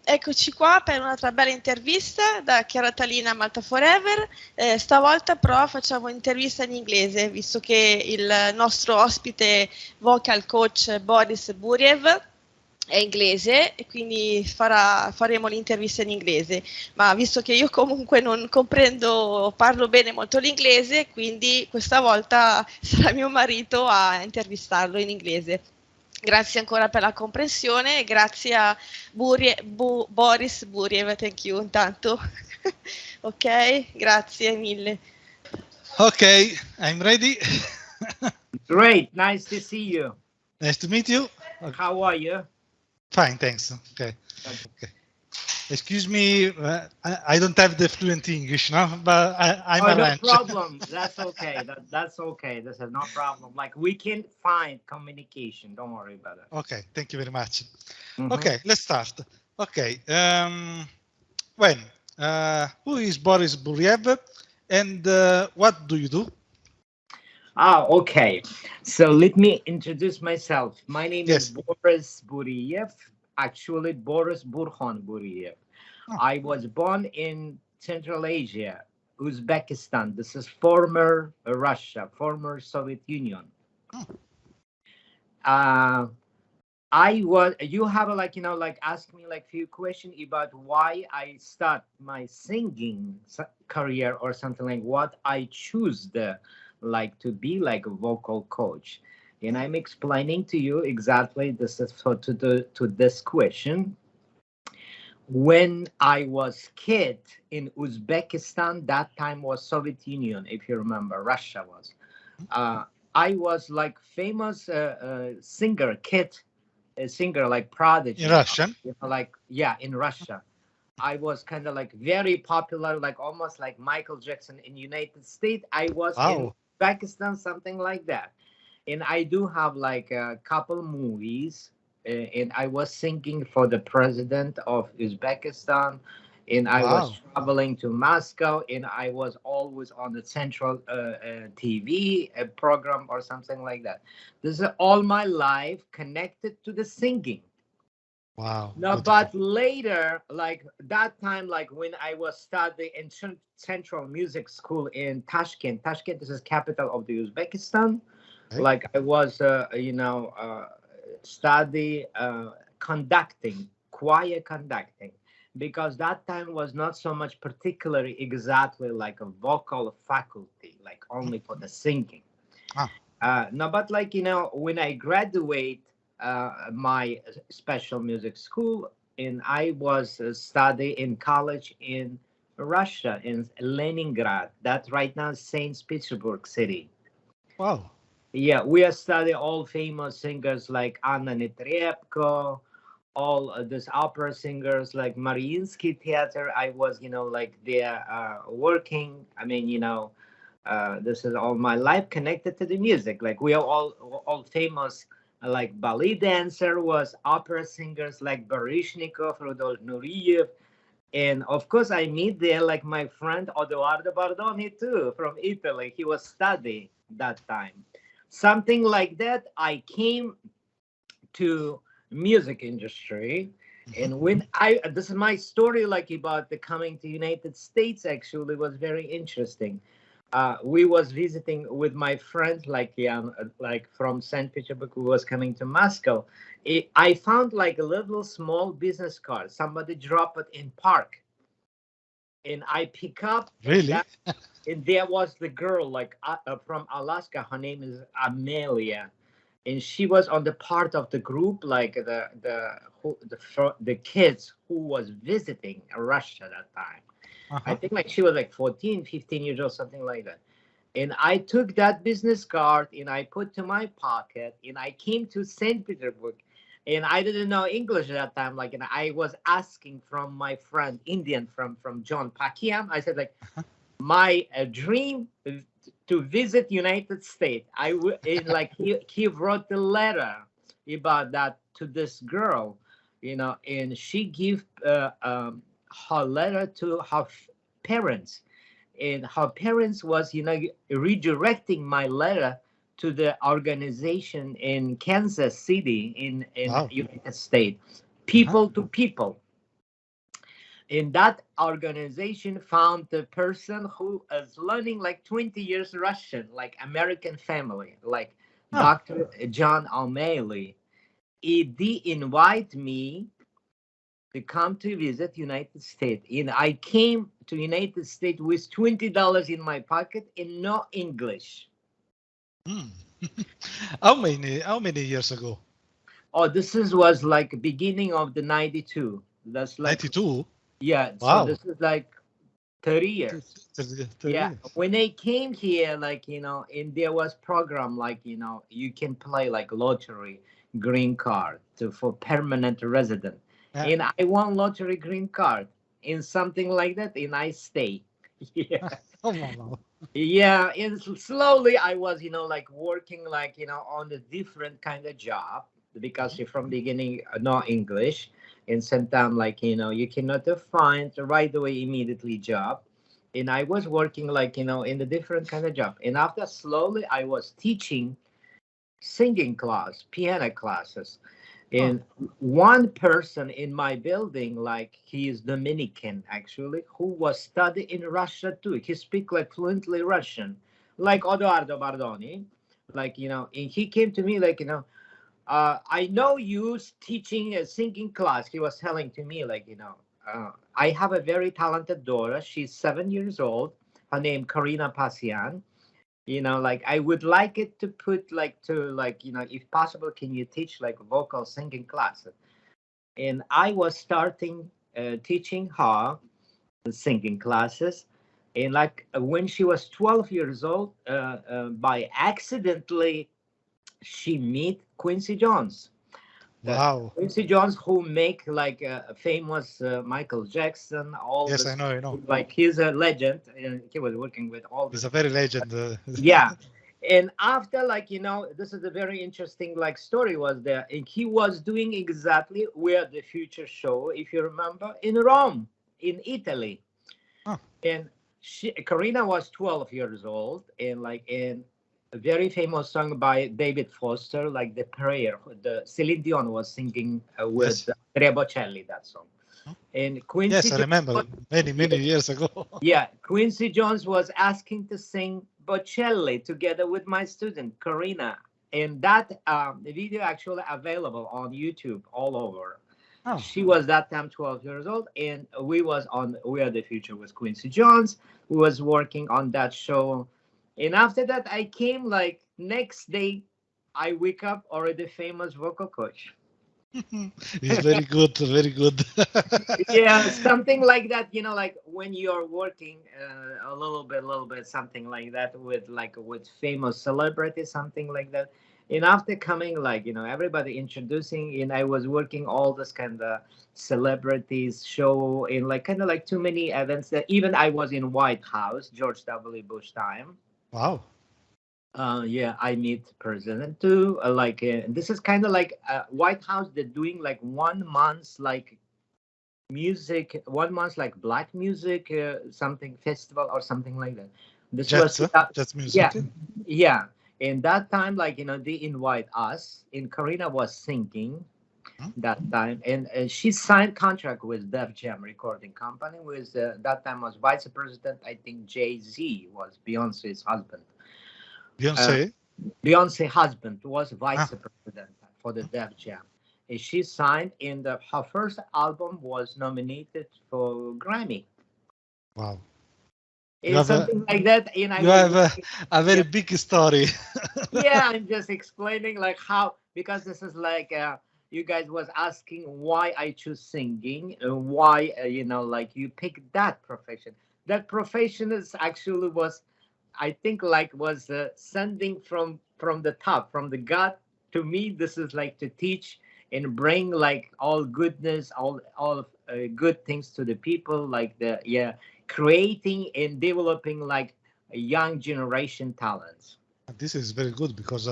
Eccoci qua per un'altra bella intervista da Chiara Talin a Maltaforever. Stavolta però facciamo un'intervista in inglese, visto che il nostro ospite Vocal Coach Boris Buriev è inglese e quindi faremo l'intervista in inglese, ma visto che io comunque non parlo bene molto l'inglese, quindi questa volta sarà mio marito a intervistarlo in inglese. Grazie ancora per la comprensione e grazie a Boris Buriev, thank you intanto. Ok, grazie mille. Okay, I'm ready. Great, nice to see you. Nice to meet you. How are you? Fine, thanks. Okay. Excuse me, I don't have the fluent English, no, but I'm no arranged. problem. That's okay. That's okay. This is no problem. Like we can find communication. Don't worry about it. Okay, thank you very much. Mhm. Okay, let's start. Okay, who is Boris Buriev and what do you do? Okay. So let me introduce myself. My name Yes. is Boris Buriev. Actually, Boris Burhan Buriev. Oh. I was born in Central Asia, Uzbekistan. This is former Russia, former Soviet Union. Oh. You have ask me like few questions about why I start my singing career or something, like what I choose to be like a vocal coach. And I'm explaining to you exactly this is to this question. When I was kid in Uzbekistan, that time was Soviet Union, if you remember, Russia was. I was like famous singer like prodigy. In Russian? In Russia. I was kind of like very popular, like almost like Michael Jackson in United States. I was in Uzbekistan, something like that. And I do have like a couple movies, and I was singing for the president of Uzbekistan, and I was traveling to Moscow, and I was always on the central TV program or something like that. This is all my life connected to the singing. Wow. No, but later, like that time, like when I was studying in Central Music School in Tashkent. Tashkent, this is capital of the Uzbekistan. Okay. Like I was, study conducting, choir conducting, because that time was not so much particularly exactly like a vocal faculty, like only for the singing. No, but like, when I graduate my special music school, and I was studying in college in Russia, in Leningrad, that right now is St. Petersburg city. Wow. Yeah, we are studying all famous singers like Anna Netrebko, all these opera singers like Mariinsky Theater. I was, there working. I mean, this is all my life connected to the music. Like we are all famous, like ballet dancer was opera singers like Baryshnikov, Rudolf Nureyev. And of course, I meet there like my friend Odoardo Bardoni too, from Italy. He was studying that time. Something like that. I came to music industry, and when this is my story, like about the coming to United States. Actually, was very interesting. We was visiting with my friend, like from St. Petersburg, who was coming to Moscow. I found like a little small business card. Somebody dropped it in park, and I pick up. Really? And there was the girl like from Alaska. Her name is Amelia, and she was on the part of the group, like the kids who was visiting Russia that time. I think like she was like 14, 15 years old, something like that. And I took that business card and I put to my pocket, and I came to St. Petersburg, and I didn't know English at that time. Like, and I was asking from my friend, Indian from John Pakiam. I said like, my dream is to visit United States. He wrote the letter about that to this girl, and she gave her letter to her parents, and her parents was redirecting my letter to the organization in Kansas City in United States, people to people. in that organization found the person who is learning like 20 years Russian, like American family, like Dr. John O'Malley. They invite me to come to visit United States. And I came to United States with $20 in my pocket and no English. How many years ago? Oh, was like beginning of the 92. That's like 92? Yeah. Wow. So this is like 30 years. 30 yeah. years. When I came here, like, and there was program like, you can play like lottery green card for permanent resident. Yeah. And I won lottery green card and something like that. And I stay. Yeah. Oh, wow. Yeah. And slowly I was, like working like, on a different kind of job because from beginning, no English. And sometimes like, you cannot find right away immediately job. And I was working like, in a different kind of job. And after slowly I was teaching singing class, piano classes. And one person in my building, like he is Dominican actually, who was studying in Russia too. He speaks like fluently Russian, like Odoardo Bardoni. Like, and he came to me like, I know you teaching a singing class. He was telling to me like, I have a very talented daughter. She's 7 years old. Her name Karina Pasian. Like I would like it to put like if possible, can you teach like vocal singing classes? And I was starting teaching her the singing classes. And like when she was 12 years old, by accidentally, she meet Quincy Jones. Wow. Quincy Jones, who make like a famous Michael Jackson. Yes, I know. Like he's a legend, and he was working with all. He's a very legend. Yeah, and after like this is a very interesting like story was there, and he was doing exactly where the future show, if you remember, in Rome, in Italy, and Karina was 12 years old, and like in a very famous song by David Foster, like the prayer. The Celine Dion was singing with Andrea Bocelli that song. And Quincy. Yes, I remember many years ago. Yeah, Quincy Jones was asking to sing Bocelli together with my student Karina, and that video actually available on YouTube all over. She was that time 12 years old, and we was on We Are the Future with Quincy Jones. We was working on that show. And after that, I came like next day, I wake up already famous vocal coach. It's very good, very good. Yeah, something like that, like when you're working a little bit, something like that with famous celebrities, something like that. And after coming, like, everybody introducing, and I was working all this kind of celebrities show in like kind of like too many events that even I was in White House, George W. Bush time. Wow. Yeah, I meet president too. This is kind of like White House. They're doing like 1 month like music, 1 month like black music, something festival or something like that. This was just music. Yeah. And that time, like they invite us, and Karina was singing that time, and she signed contract with Def Jam Recording Company. With that time was vice president. I think Jay-Z was Beyonce's husband. Beyonce husband was vice president for the Def Jam. And she signed, and her first album was nominated for Grammy. Wow. Something like that. And you have a very big story. Yeah, I'm just explaining like how, because this is like you guys was asking why I choose singing and why like you picked that profession. That profession is actually was, I think, like was sending from the top, from the God to me. This is like to teach and bring like all goodness, all good things to the people, like creating and developing like a young generation talents. This is very good because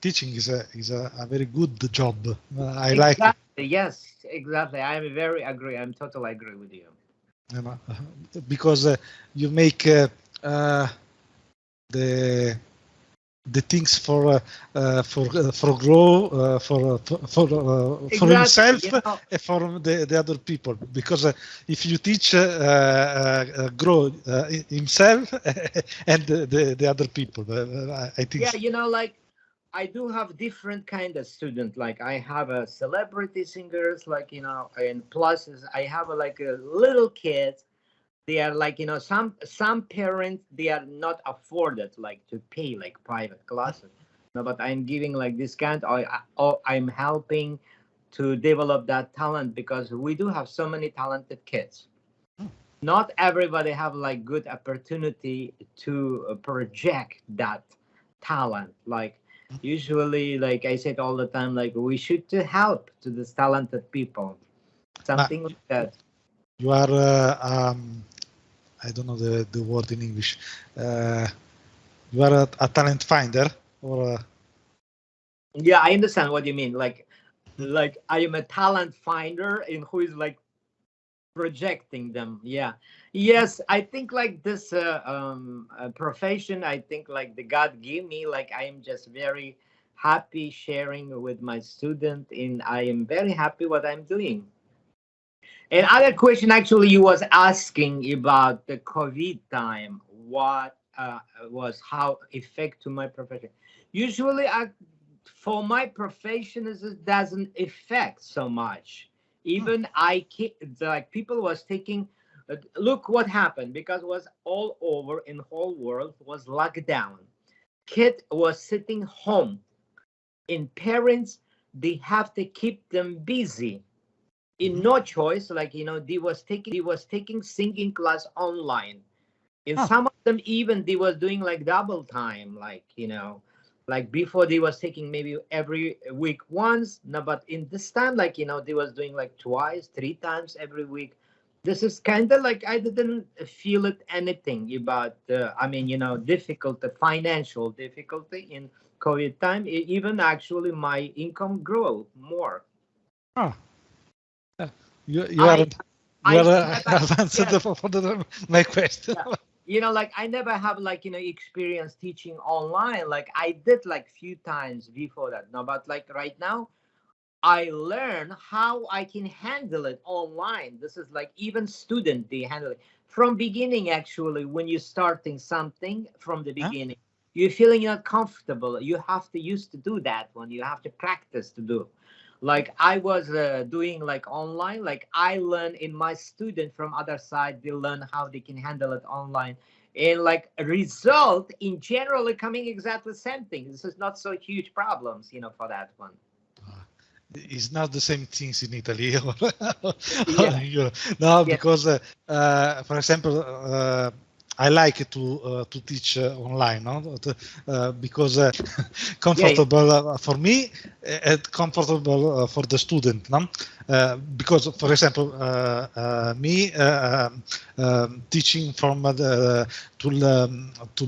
teaching is a very good job. I like it. Yes, exactly. I very agree. I'm totally agree with you. Because you make the the things for grow for himself, you know, and for the other people, because if you teach grow himself and the other people, I think. yeah, you know, like I do have different kind of student. Like I have a celebrity singers, like, you know, and plus I have like a little kids. They are like, you know, some parents, they are not afforded like to pay like private classes. No, but I'm giving like this kind. I'm helping to develop that talent, because we do have so many talented kids. Not everybody have like good opportunity to project that talent. Like usually, like I said all the time, like we should to help to these talented people, something like that. You are I don't know the word in English. You are a talent finder, or Yeah, I understand what you mean. Like I am a talent finder and who is like projecting them. Yeah, yes, I think like this profession, I think like the God gave me, like I am just very happy sharing with my student, and I am very happy what I'm doing. And other question, actually, you was asking about the COVID time. What was how effect to my profession? Usually, for my profession, it doesn't affect so much. Even like people was taking. Look what happened, because it was all over in the whole world was locked down. Kid was sitting home, and parents, they have to keep them busy in no choice. Like, you know, they was taking singing class online, and some of them even they was doing like double time, like, you know, like before they was taking maybe every week once. No, but in this time, like, you know, they was doing like twice, three times every week. This is kind of like I didn't feel it anything about I mean, you know, difficulty, financial difficulty in COVID time. Even actually my income grew more. oh, you I you are never, answered yes, for my question. yeah. You know, like I never have like, you know, experience teaching online. Like I did like few times before that. No, but like right now, I learn how I can handle it online. This is like even student they handle it from beginning. Actually, when you're starting something from the Huh? beginning, you're feeling not comfortable. You have to used to do that one. You have to practice to do. Like I was doing like online. Like I learn in my student from other side. They learn how they can handle it online. And like a result in generally coming exactly same thing. This is not so huge problems, you know, for that one. It's not the same things in Italy. Yeah. No, Yeah. because for example, I like to teach online, no? Because Yeah. comfortable for me and comfortable for the student, no? Because, for example, me teaching from to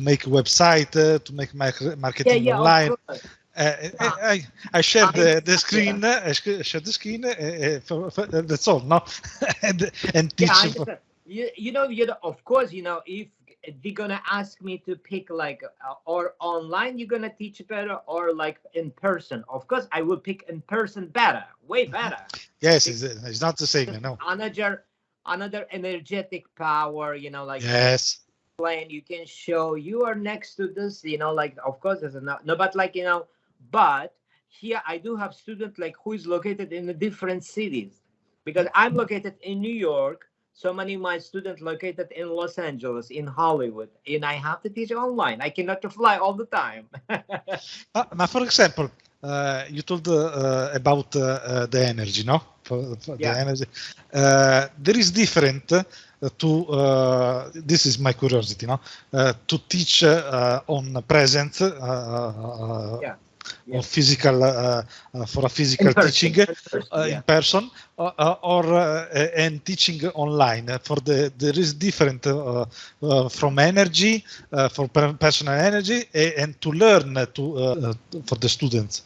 make a website, to make marketing Yeah, of online. course. I share I the screen. yeah. I share the screen. That's all, no? and Yeah, I teach. understand. You know, of course, you know, if they're gonna ask me to pick like or online, you're gonna teach better, or like in person. Of course, I will pick in person better, way better. Yes, Because it's not the same, you know. another energetic power. You know, like you Yes. plan, you can show you are next to this. You know, like of course, there's no, but like, you know, but here I do have student like who is located in the different cities, because I'm located in New York. So many of my students located in Los Angeles, in Hollywood, and I have to teach online. I cannot fly all the time. Now, for example, you told about the energy, no? For the Yeah. energy, there is different to. This is my curiosity, no? To teach on present Yeah. or Yeah. physical for a physical In person. teaching In person. in Yeah. person, or and teaching online. For there is different from energy for personal energy and to learn for the students.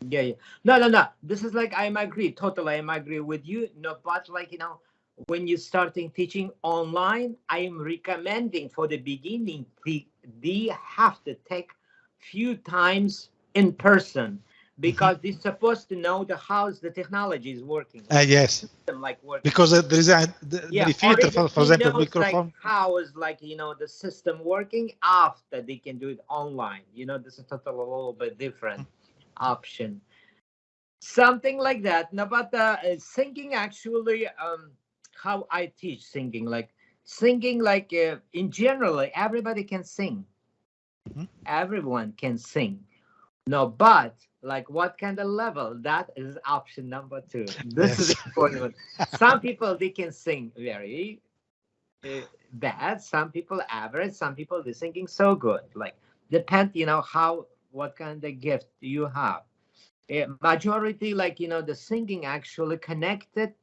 Yeah, yeah. No. This is like I'm agree totally. I'm agree with you. No, but like, you know, when you're starting teaching online, I am recommending for the beginning they have to take few times in person, because they're supposed to know how the technology is working. Yes. Working. Because there is very filter, for example, microphone. How is the system working after they can do it online. This is totally a little bit different option. Something like that. Now, but singing actually, how I teach singing, in general, everybody can sing. Everyone can sing. No, but what kind of level? That is option number 2. This is important. Some people, they can sing very bad. Some people average. Some people, they're singing so good. Depend, what kind of gift you have. Majority, the singing actually connected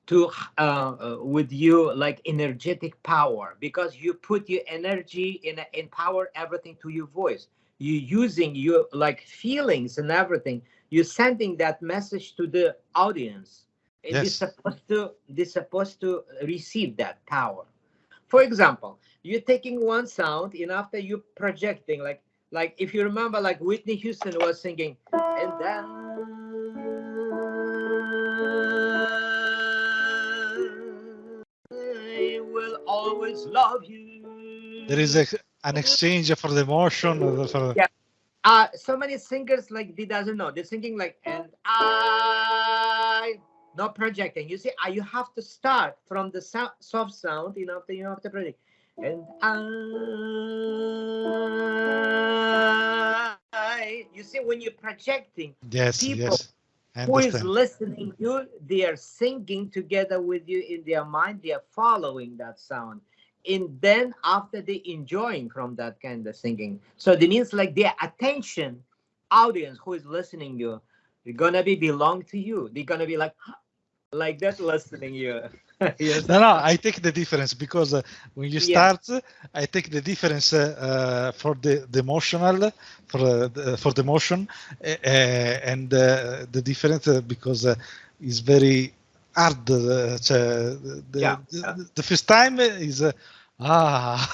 to with you, energetic power, because you put your energy in power everything to your voice. You're using your feelings and everything. You're sending that message to the audience. Yes. They're supposed to receive that power. For example, you're taking one sound, and after you projecting, like if you remember, Whitney Houston was singing, and then I will always love you. There is an exchange for the emotion. Yeah. So many singers they doesn't know. They're singing and I, not projecting. You see, you have to start from the soft sound. You have to project. And I, you see, when you're projecting, people who is listening to you, they are singing together with you in their mind. They are following that sound. And then after they enjoying from that kind of singing. So that means their attention, audience who is listening to you, they're gonna belong to you. They're gonna be like that listening you. Yes. No, I take the difference, because when you start, I take the difference for the emotional, for the emotion, and the difference because it's very hard. The first time is yeah.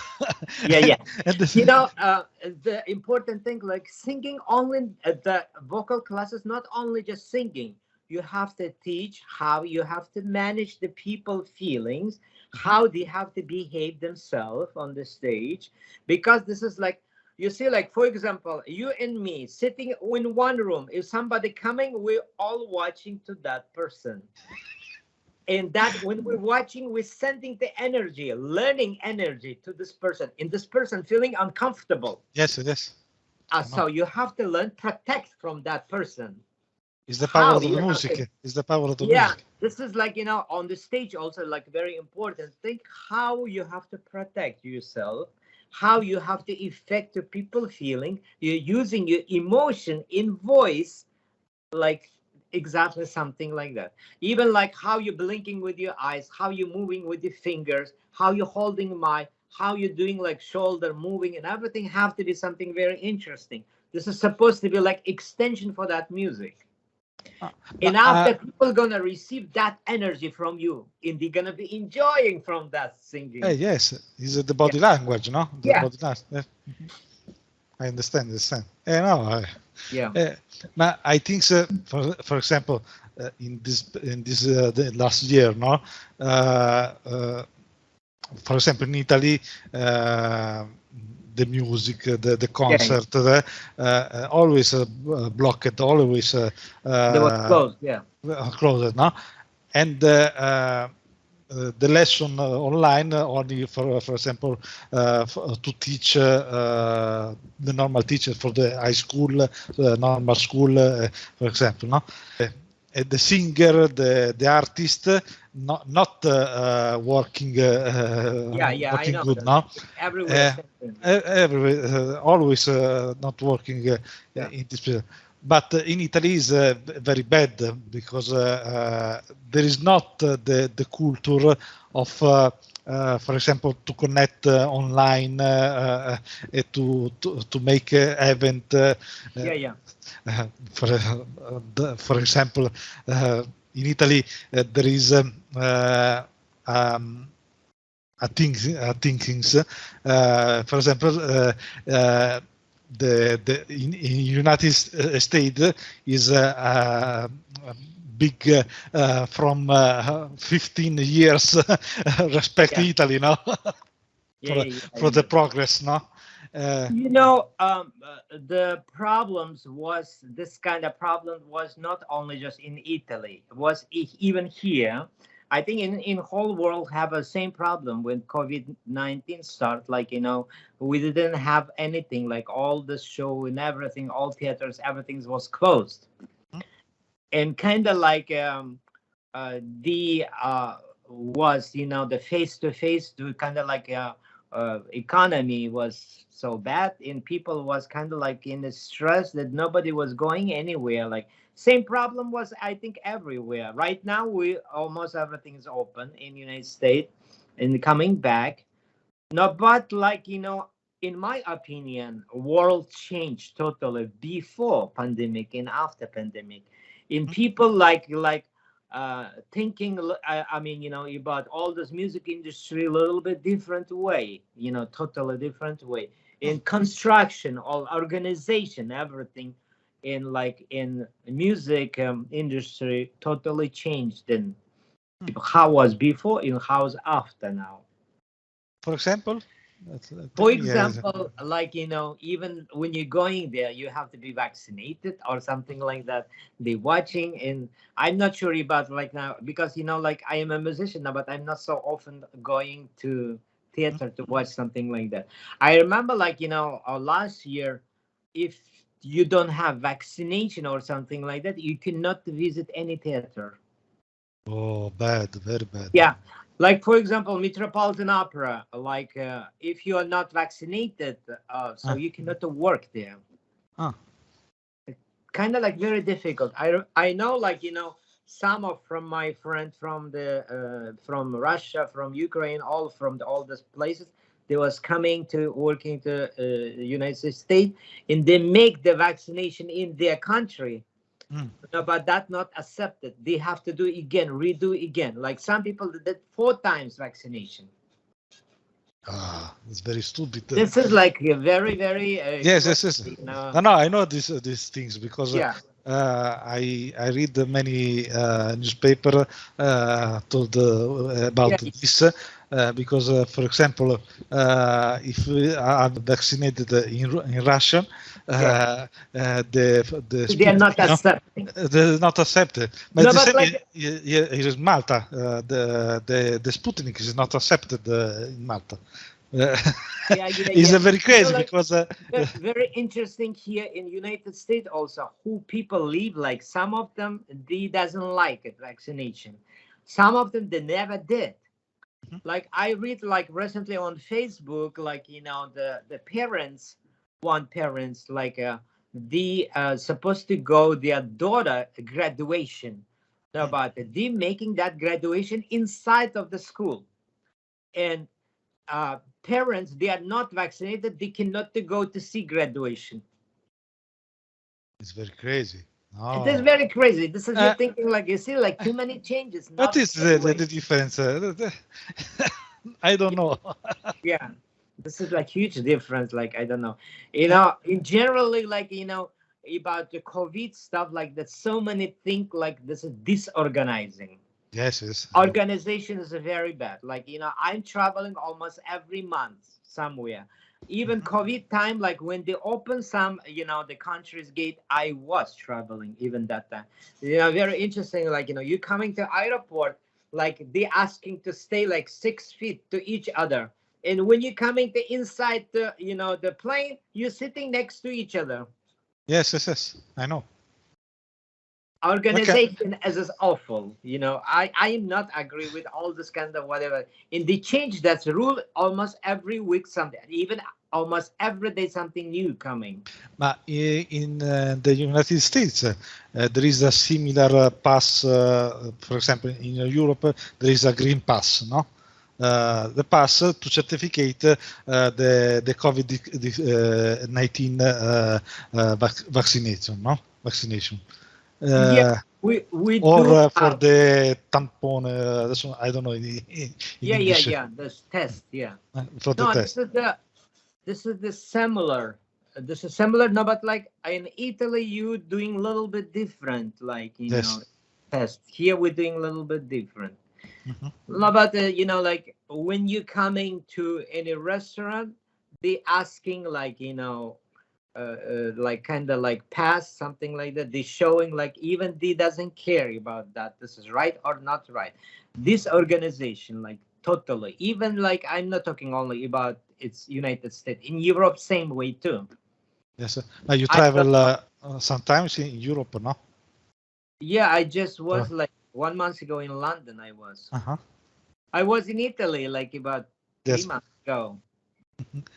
The important thing, singing only, the vocal classes, not only just singing. You have to teach how you have to manage the people feelings, how they have to behave themselves on the stage, because this is you see, for example, you and me sitting in one room. If somebody coming, we're all watching to that person. And that when we're watching, we're sending the energy, learning energy to this person, and this person feeling uncomfortable. Yes. So you have to learn, protect from that person. It's the power of the music. It's the power of the music. This is on the stage also very important. Think how you have to protect yourself, how you have to affect the people feeling. You're using your emotion in voice, exactly something like that. Even how you're blinking with your eyes, how you're moving with your fingers, how you're holding mic, how you're doing shoulder moving, and everything have to be something very interesting. This is supposed to be extension for that music. And after people gonna receive that energy from you, and they're gonna be enjoying from that singing. Yes, it's the body language, no? Body language. I understand. But I think, for example, in this the last year, no. For example, in Italy, the music, the concert, always blocked, always they was closed, closed, no? And the lesson online only for example, to teach the normal teacher for the high school, normal school, for example, no? The singer, the artist, not working working good, no? Everywhere, always not working in this period. But in Italy is very bad, because there is not the culture of, for example, to connect online, to make event. For example, in Italy there is thinkings. For example, in United States is big from 15 years respect Italy, no? for the progress, no? The problems was, this kind of problem was not only just in Italy, it was even here. I think in whole world have the same problem when COVID-19 start. Like, we didn't have anything, like all the show and everything, all theaters, everything was closed. And kind of like the face-to-face, kind of like economy was so bad, and people was kind of like in the stress that nobody was going anywhere. Like same problem was, I think, everywhere. Right now, almost everything is open in United States and coming back. No, but like, in my opinion, world changed totally before pandemic and after pandemic. In people thinking, about all this music industry a little bit different way, totally different way. In construction, all organization, everything in music industry totally changed in how was before and how's after now. For example? Even when you're going there, you have to be vaccinated or something like that. They're watching, and I'm not sure about like now, because I am a musician now, but I'm not so often going to theater to watch something like that. I remember last year, if you don't have vaccination or something like that, you cannot visit any theater. Oh, bad, very bad. Yeah. Like, for example, Metropolitan Opera, if you are not vaccinated, so you cannot work there. Kind of like very difficult. I know, some from my friends from from Russia, from Ukraine, all these places, they was coming to working to United States, and they make the vaccination in their country. No, but that's not accepted. They have to do it again, redo it again. Like some people did 4 times vaccination. It's very stupid. This is like a very, very. Yes. No, I know these things because I read many newspaper told about this. Because, for example, if we are vaccinated in Russia, they are not accepted. They're not accepted. But here in Malta, the Sputnik is not accepted in Malta. It's very crazy because very interesting here in United States also, who people live like. Some of them they doesn't like it, vaccination. Some of them they never did. Like I read recently on Facebook, the parents, they supposed to go their daughter graduation, but they making that graduation inside of the school, and parents, they are not vaccinated, they cannot go to see graduation. It's very crazy. It is very crazy. This is you're thinking you see too many changes. What is the difference? I don't know. Yeah, this is huge difference. I don't know. In generally, about the COVID stuff, that so many think this is disorganizing. Yes. Organization is very bad. I'm traveling almost every month somewhere. Even COVID time, when they open some, the country's gate, I was traveling even that time. Very interesting. You coming to airport, they asking to stay 6 feet to each other. And when you coming to inside the, the plane, you're sitting next to each other. Yes. I know. Organization is awful. I am not agree with all this kind of whatever. And they change that rule almost every week, something, even almost every day something new coming. But in the United States, there is a similar pass. For example, in Europe, there is a green pass, no? The pass to certificate the COVID-19 vaccination, no? Vaccination. We or for the tampon, I don't know. In English. This test, for the test. This is the similar this is similar, no, but like in Italy, you doing a little bit different, like, you Yes. know, test. Here we're doing a little bit different. Mhm. No, but you know, like when you coming to any restaurant, they asking like, you know, like kind of like pass something like that. They showing like even they doesn't care about that. This is right or not right. This organization, like totally, even like I'm not talking only about it's United States, in Europe, same way too. Yes. Now you I travel sometimes in Europe, no? Yeah, I just was like 1 month ago in London. Uh-huh. I was in Italy like about three Yes. months ago.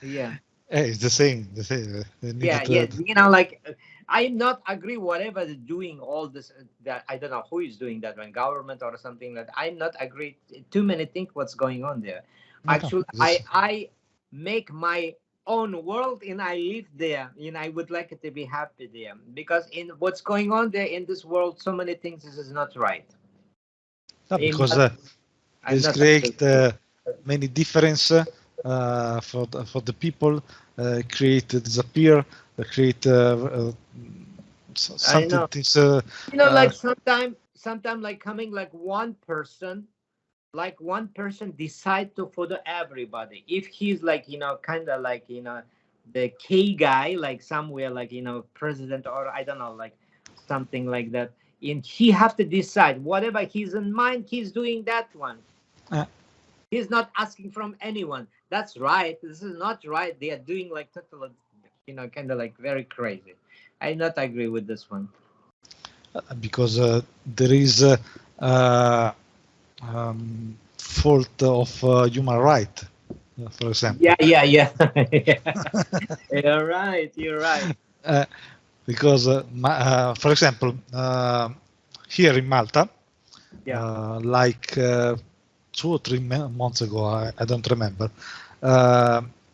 Yeah. It's the same. The same. They Yeah, needed yeah. You know, like I'm not agree whatever they're doing all this that I don't know who is doing that when government or something that I'm not agree too many think what's going on there. no, Actually, this, I make my own world and I live there and I would like it to be happy there because in what's going on there in this world, so many things this is not right. no, because I'm this not create agree. many difference for the people, create disappear, create I something know. things. You know, like sometime like coming like one person decide to follow everybody. If he's like, you know, kind of like, you know, the K guy, like somewhere like, you know, president or I don't know, like something like that. And he have to decide whatever he's in mind, he's doing that one. Uh, He's not asking from anyone. That's right. This is not right. They are doing like total, you know, kind of like very crazy. I not agree with this one. because there is fault of human right, for example. Yeah. You're right. You're right. Because, for example, here in Malta, Yeah. like 2 or 3 months ago, I don't remember.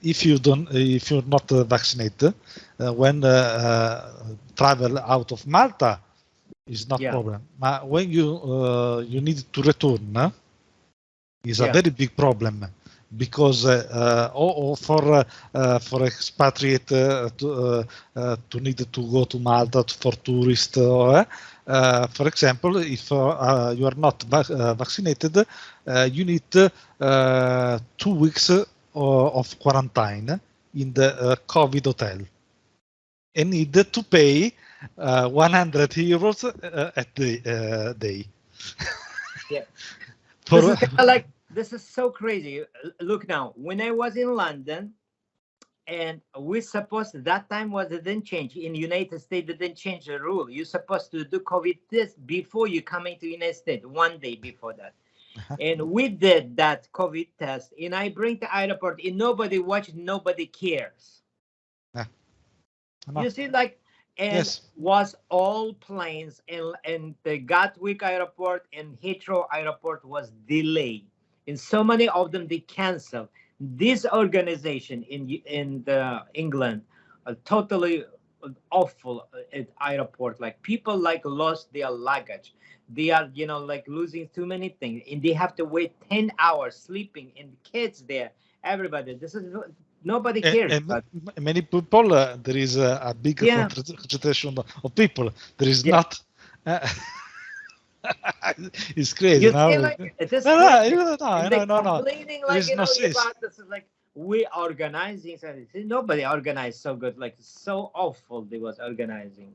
If you're not vaccinated, when travel out of Malta is not Yeah. problem. But when you need to return, is a Yeah. very big problem because or for expatriate to need to go to Malta for tourists. For example, if you are not vaccinated, you need 2 weeks of quarantine in the COVID hotel and need to pay 100 euros at the day. Yeah. For, This is kinda like this is so crazy. Look now, when I was in London, and we supposed that time was it didn't change in United States. They didn't change the rule. You're supposed to do COVID test before you coming to United States. 1 day before that, and we did that COVID test. And I bring to airport, and nobody watched, nobody cares. no. You see, like, and Yes. was all planes and the Gatwick airport and Heathrow airport was delayed, and so many of them they canceled. This organization in the England, totally awful at airport. Like people like lost their luggage. They are, you know, like losing too many things, and they have to wait 10 hours sleeping. And kids there, everybody. This is nobody cares. And many people, there is a big Yeah. concentration of people. There is Yeah. not. It's crazy You now. see, like it is No, crazy. no. Complaining There like, is you no know, sense. about this is like we organizing something. Nobody organized so good, like so awful they was organizing.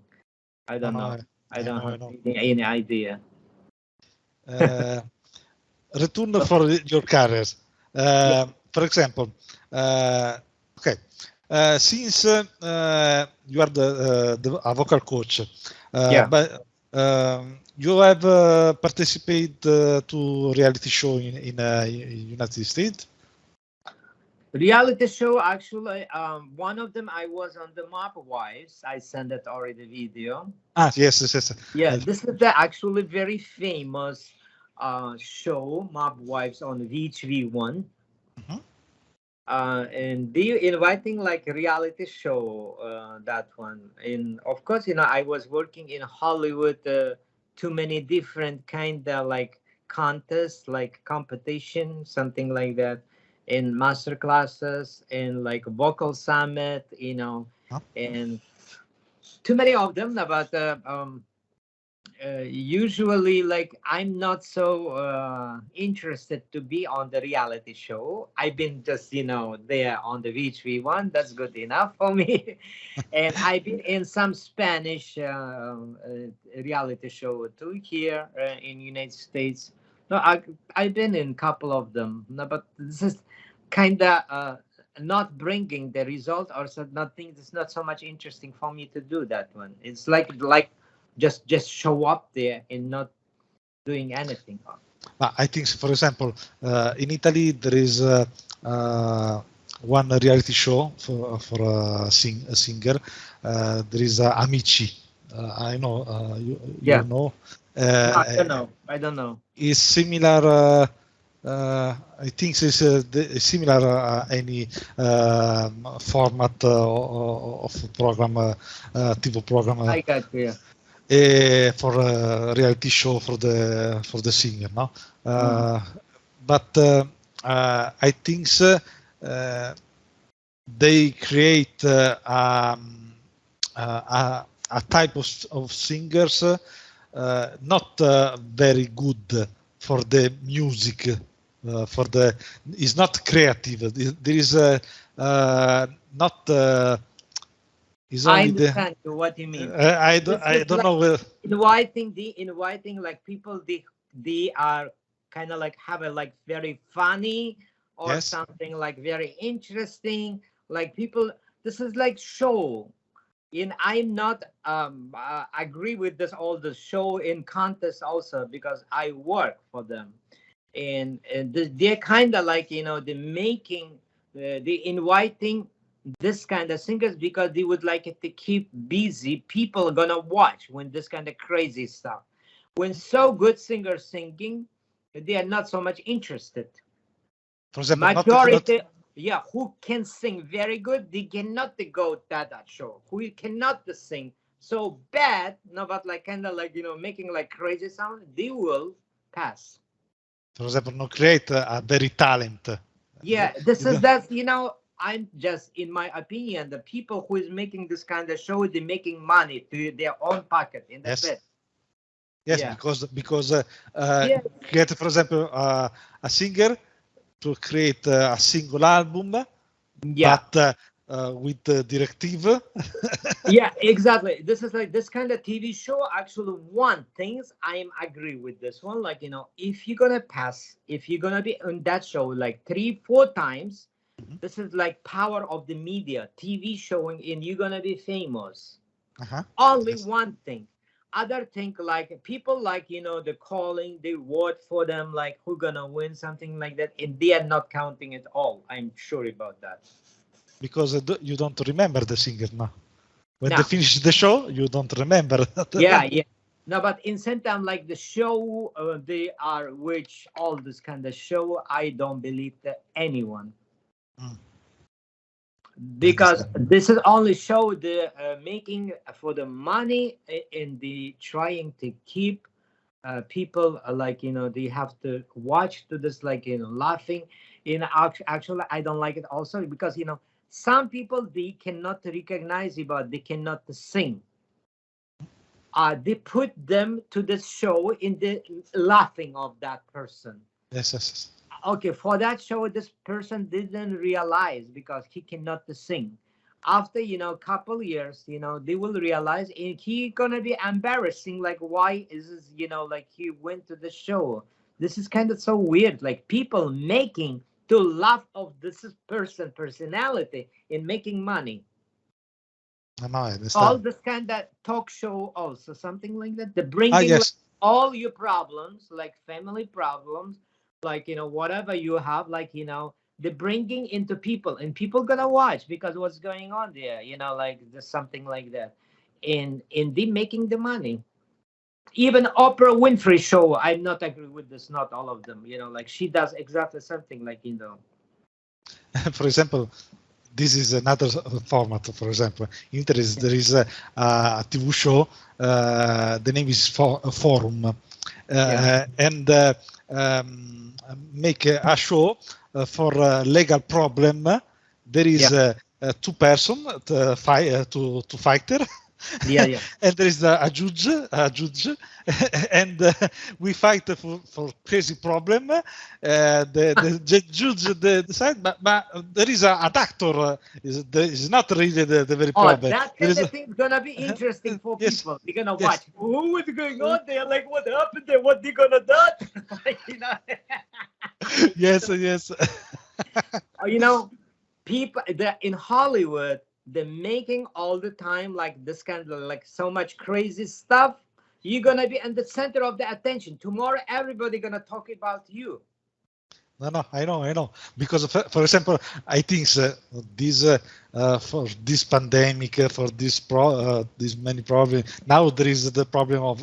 I don't know. I don't have any idea. Return for your careers. For example, okay. Since you are a vocal coach, Yeah. but you have participated to reality show in United States. Reality show, actually, one of them I was on the Mob Wives. I sent it already video. Yes. Yeah, this is the actually very famous show, Mob Wives on VH1. Mhm. And they inviting like reality show that one. And of course, you know, I was working in Hollywood, too many different kind of like contests, like competition, something like that, in master classes, in like vocal summit, you know, and too many of them. But usually, like, I'm not so interested to be on the reality show. I've been just, there on the VH1. That's good enough for me. And I've been in some Spanish reality show too here in United States. No, I've been in a couple of them. No, but this is kind of not bringing the result, or so nothing. It's not so much interesting for me to do that one. It's like just show up there and not doing anything. I think, for example, in Italy there is one reality show for a singer. There is Amici. I know you know. I don't know. It's similar. I think it's similar any format of program, TV program. I got you. For a reality show for the singer, no? But I think they create a type of singers not very good for the music. It's not creative. There is not. I understand what you mean. I don't know. Inviting like people, they are kind of like have a like very funny or something like very interesting. Like people, this is like show. And I'm not agree with this all the show in contest also, because I work for them, and they're kind of like the making the inviting this kind of singers because they would like it to keep busy. People are gonna watch when this kind of crazy stuff. When so good singers singing, they are not so much interested. For example, majority, who can sing very good, they cannot go to that show. Who cannot sing so bad, no, but like kind of like making like crazy sound, they will pass. For example, no create a very talent. Yeah, that's I'm just, in my opinion, the people who is making this kind of show, they're making money to their own pocket, and that's it. Yes, because create, for example, a singer to create a single album, but with the directive. Yeah, exactly. This is like this kind of TV show. Actually, one things I am agree with this one. Like if you're gonna pass, if you're gonna be on that show like 3-4 times. This is like power of the media, TV showing, and you're gonna be famous. Only one thing. Other thing, like people like the calling, they vote for them, like who gonna win, something like that, and they are not counting it all. I'm sure about that. Because you don't remember the singer now. When they finish the show, you don't remember. Yeah. No, but in same time, like the show, they are which all this kind of show. I don't believe that anyone. Because this is only show the making for the money, and the trying to keep people like they have to watch to this like laughing. Actually I don't like it also, because some people, they cannot recognize about, they cannot sing. They put them to this show in the laughing of that person. Yes. Okay, for that show, this person didn't realize because he cannot sing. After couple years, they will realize, and he gonna be embarrassing. Like, why is this? Like he went to the show. This is kind of so weird. Like people making to laugh of this personality in making money. I understand. All this kind of talk show also, something like that. The bringing like, all your problems, like family problems, like whatever you have, like the bringing into people, and people gonna watch because what's going on there, like there's something like that, and they making the money. Even Oprah Winfrey show, I'm not agree with this, not all of them, like she does exactly something like For example, this is another format. For example, in there is a TV show. The name is Forum, and make a show for legal problem. There is two person to fighter. Yeah. And there is a judge, and we fight for crazy problem. The judge decide, but there is a doctor. Is not really the very problem. That kind of thing is gonna be interesting for people. They're gonna watch. Who is going on there? Like, what happened there? What they gonna do? You know? Yes. You know, people in Hollywood, they're making all the time like this kind of like so much crazy stuff. You're gonna be in the center of the attention. Tomorrow, everybody gonna talk about you. No, I know. Because, for example, I think this for this pandemic, for this many problems. Now there is the problem of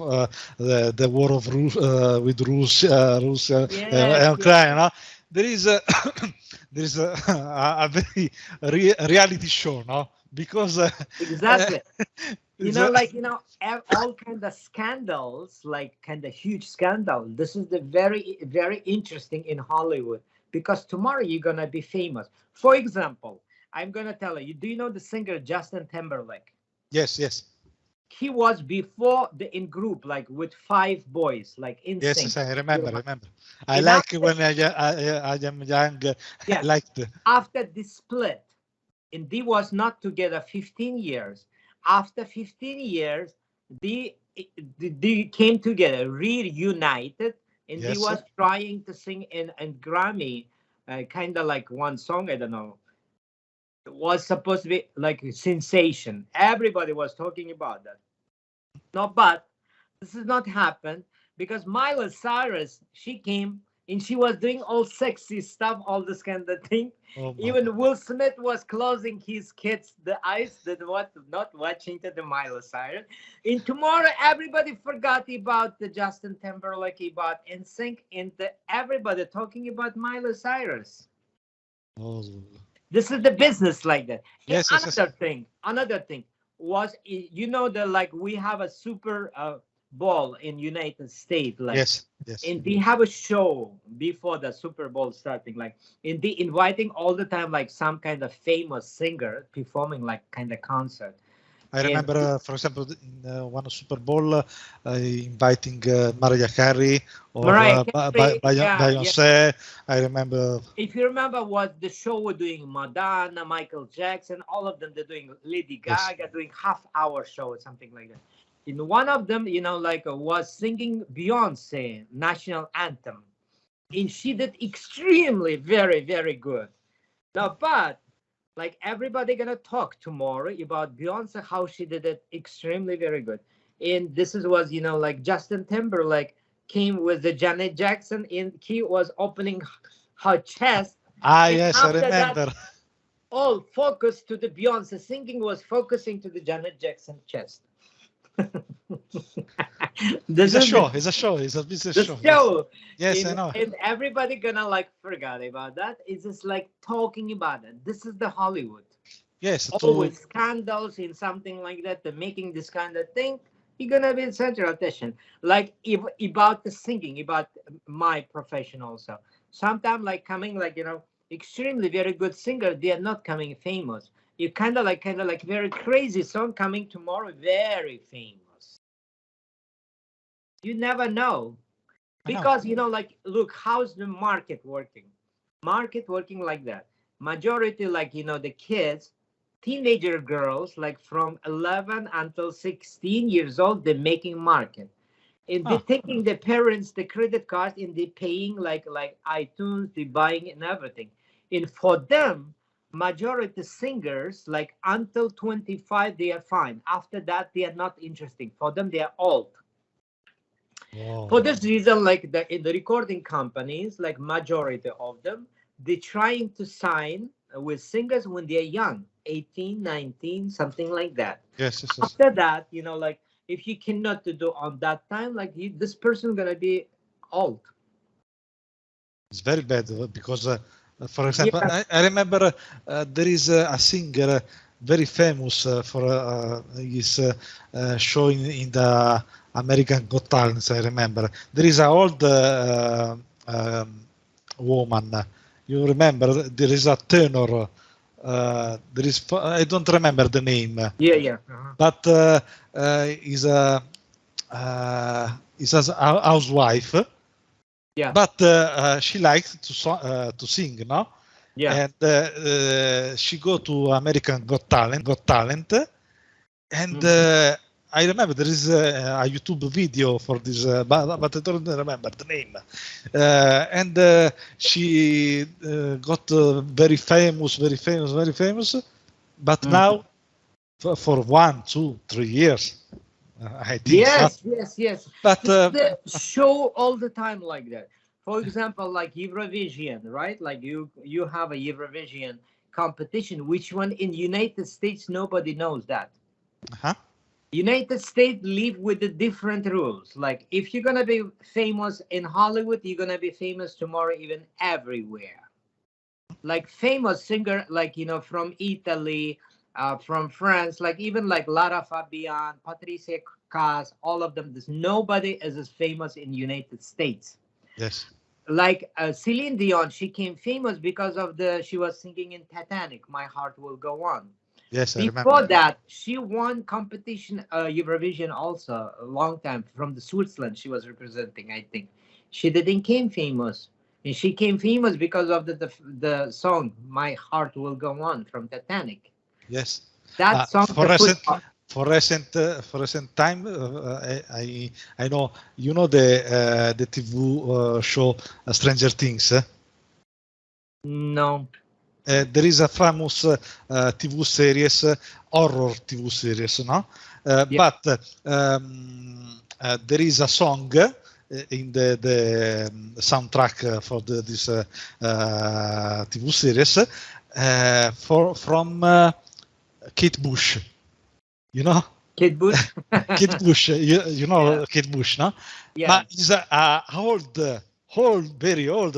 the war of with Russia and Ukraine. No? There is a very reality show, no? Because exactly. All kind of scandals, like kind of huge scandal. This is the very, very interesting in Hollywood, because tomorrow you're gonna be famous. For example, I'm gonna tell you. Do you know the singer Justin Timberlake? Yes. He was before in group like with 5 boys, like in Yes, sync. I remember. I like when I am young. Yeah. I liked. After the split, and they was not together 15 years. After 15 years, they came together, reunited, and they was trying to sing in Grammy, kind of like one song, I don't know. It was supposed to be like a sensation. Everybody was talking about that. No, but this has not happened because Miley Cyrus, she came and she was doing all sexy stuff, all this kind of thing. Even Will Smith was closing his kids the eyes that was not watching to the Miley Cyrus. And tomorrow, everybody forgot about the Justin Timberlake, about NSYNC, and everybody talking about Miley Cyrus. This is the business like that. Yes, Another thing was, we have a Super Bowl in United States, like yes, and they have a show before the Super Bowl starting, like, and they inviting all the time like some kind of famous singer performing like kind of concert. I remember, for example, in one Super Bowl, inviting Mariah Carey or Beyoncé. I remember. If you remember what the show was doing, Madonna, Michael Jackson, all of them, they're doing Lady Gaga, doing half-hour show or something like that. In one of them, was singing Beyonce national anthem, and she did extremely very, very good. Now, but like everybody gonna talk tomorrow about Beyonce, how she did it extremely very good. And this was Justin Timberlake came with the Janet Jackson, and he was opening her chest. Yes, I remember. All focus to the Beyonce singing was focusing to the Janet Jackson chest. It's a show. It's a business show. Yes, I know. And everybody gonna forget about that. It's just like talking about it. This is the Hollywood. Yes. Always scandals in something like that. They're making this kind of thing. You're gonna be in central attention. Like about the singing, about my profession also. Sometimes coming extremely very good singer, they are not coming famous. You kind of like very crazy song coming tomorrow, very famous. You never know, because look, how's the market working? Market working like that. Majority the kids, teenager girls from 11 until 16 years old, they're making market, and they're taking the parents the credit card and they're paying like iTunes, they're buying and everything, and for them. Majority singers until 25 they are fine. After that they are not interesting. For them they are old. Whoa. For this reason, in the recording companies, majority of them, they're trying to sign with singers when they are young, 18, 19, something like that. Yes. After that, if you cannot do on that time, this person gonna be old. It's very bad because. For example, I remember there is a singer very famous for his show in the American Got Talent. I remember there is an old woman. You remember there is a tenor there is, I don't remember the name. Yeah. But is a housewife. Yeah. But she likes to sing, no? Yeah. And she go to American Got Talent, and I remember there is a YouTube video for this, but I don't remember the name. And she got very famous. But now, for 1, 2, 3 years, I think. Yes. But the show all the time like that. For example, like Eurovision, right? Like you have a Eurovision competition. Which one in United States? Nobody knows that. United States live with the different rules. Like if you're gonna be famous in Hollywood, you're gonna be famous tomorrow even everywhere. Like famous singer, like from Italy, from France, like even like Lara Fabian, Patricia Cass, all of them. Nobody is as famous in United States. Yes. Like Celine Dion, she came famous because of she was singing in Titanic, My Heart Will Go On. Yes, Before that, she won competition Eurovision also a long time from the Switzerland. She was representing, I think. She didn't came famous, and she came famous because of the song "My Heart Will Go On" from Titanic. Yes, that song. For recent time, I know the TV show Stranger Things. No. There is a famous TV series, horror TV series, no? But there is a song in the soundtrack for this TV series from Kate Bush. You know? Kate Bush? Kate Bush, you know, yeah. Kate Bush, no? Yeah. But it's very old,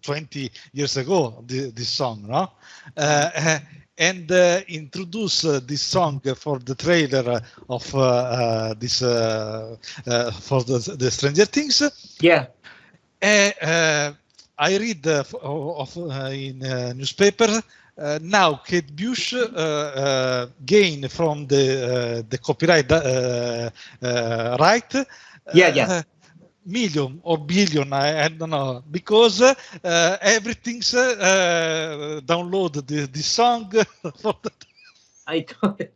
20 years ago, this song, no? And introduce this song for the trailer of this for the Stranger Things. Yeah. I read in newspaper now Kate Bush gain from the copyright right. Million or billion, I don't know, because everything's download this song for I don't.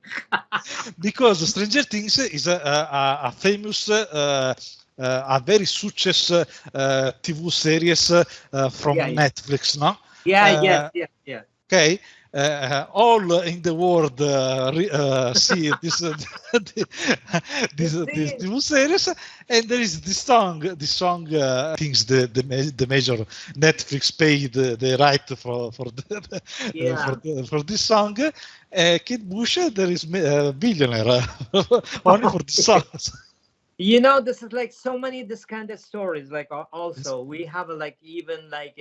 Because Stranger Things is a famous a very success TV series from Netflix, no? Yeah. Okay. All in the world see this new series, and there is this song. Thinks the major Netflix paid the right for this song. Kate Bush, there is a billionaire only for this song. You know, this is like so many this kind of stories. Like also we have like even like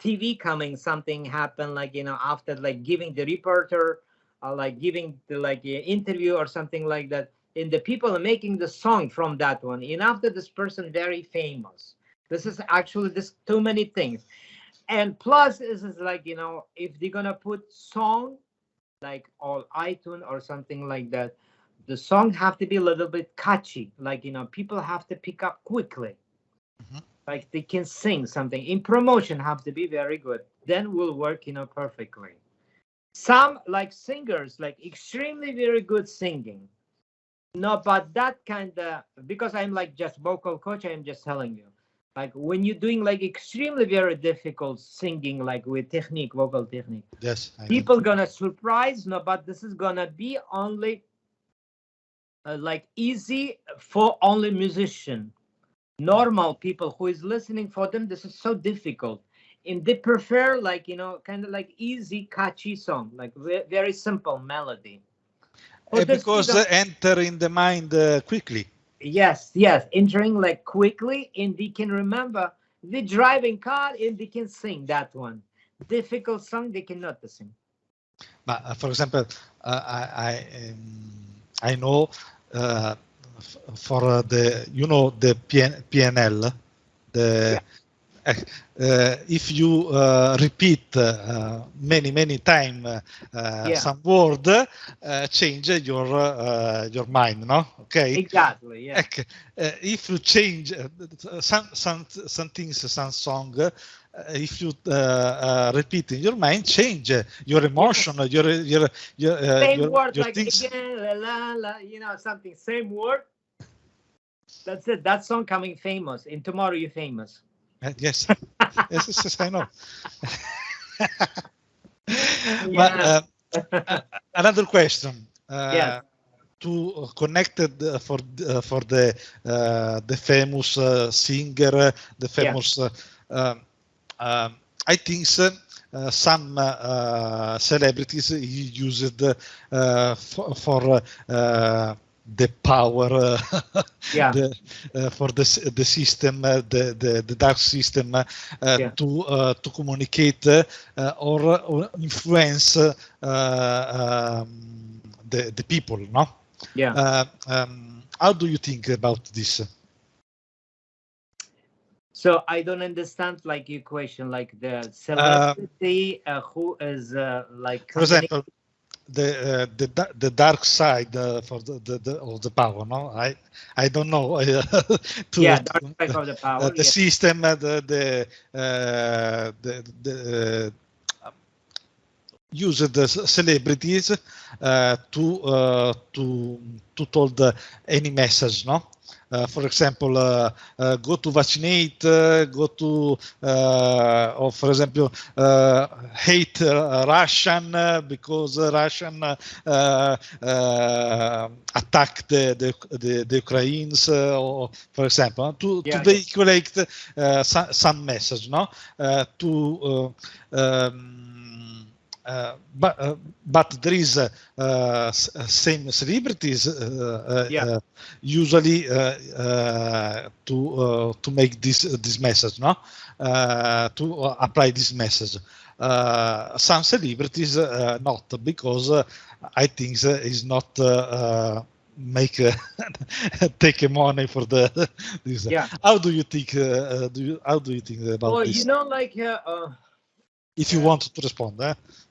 TV coming, something happened like after like giving the reporter like giving the interview or something like that, and the people are making the song from that one, and after this person very famous. This is actually this too many things. And plus this is like if they're gonna put song like on iTunes or something like that, the song have to be a little bit catchy, like people have to pick up quickly. Like they can sing something. In promotion have to be very good. Then will work, perfectly. Some like singers, like extremely very good singing. No, but that kind of, because I'm like just vocal coach, I'm just telling you. Like when you're doing like extremely very difficult singing, like with technique, vocal technique. Yes. People gonna surprise, no, but this is gonna be only like easy for only musician. Normal people who is listening, for them this is so difficult, and they prefer like kind of like easy catchy song, like very simple melody, because enter in the mind quickly. Yes, entering like quickly, and they can remember the driving car, and they can sing that one. Difficult song they cannot sing. But for example, I know for the the PNL, if you repeat many time some word, change your mind, no? Okay. Exactly. Yeah. If you change some things, some song, if you repeat in your mind, change your emotion, your same word, your like things. again, la la la, you know, something, same word. That's it. That song coming famous. In Tomorrow You're Famous. Yes. Yes, I know. Yeah. But another question. Yes. To connected for the famous singer, the Yeah. famous. I think some celebrities used for the power, Yeah. for the system, the dark system, Yeah. to communicate or influence the people, no? Yeah. How do you think about this? So I don't understand like your question, like the celebrity who is like For example, the dark side for the of the power, no? I don't know yeah, dark side of the power. the Yeah. system, the use the celebrities to told any message, no? For example, go to vaccinate, go to, or for example, hate Russian because Russian attack the Ukrainians, or for example, to vehiculate some message, no? But there is same celebrities usually to make this message, no? To apply this message. Some celebrities not, because I think is not make take money for the this. Yeah. How do you think? How do you think about this? You know, like if you want to respond,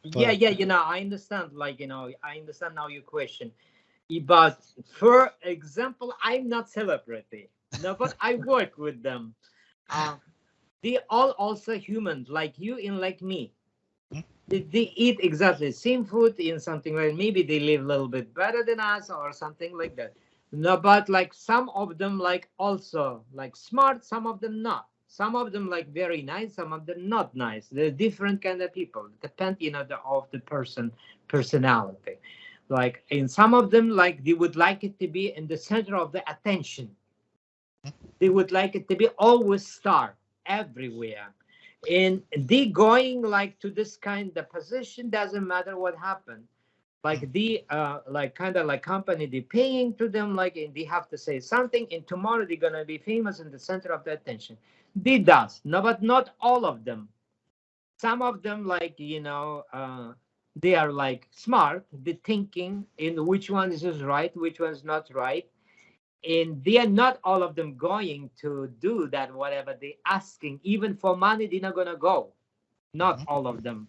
yeah, you know, I understand. Like, you know, I understand now your question. But for example, I'm not celebrity, no, but I work with them. They all also human, like you and like me. They eat exactly the same food in something like maybe they live a little bit better than us or something like that. No, but like some of them like also like smart, some of them not. Some of them like very nice, some of them not nice. They're different kind of people. Depend, you know, of the personality. Like in some of them, like they would like it to be in the center of the attention. They would like it to be always star everywhere. And they going like to this kind of position, doesn't matter what happened. Like the like kind of like company, they paying to them, like, and they have to say something, and tomorrow they're gonna be famous in the center of the attention. They does, no, but not all of them. Some of them, like, you know, they are like smart, the thinking in which one is right, which one's not right. And they are not all of them going to do that, whatever they asking, even for money, they're not gonna go. Not all of them.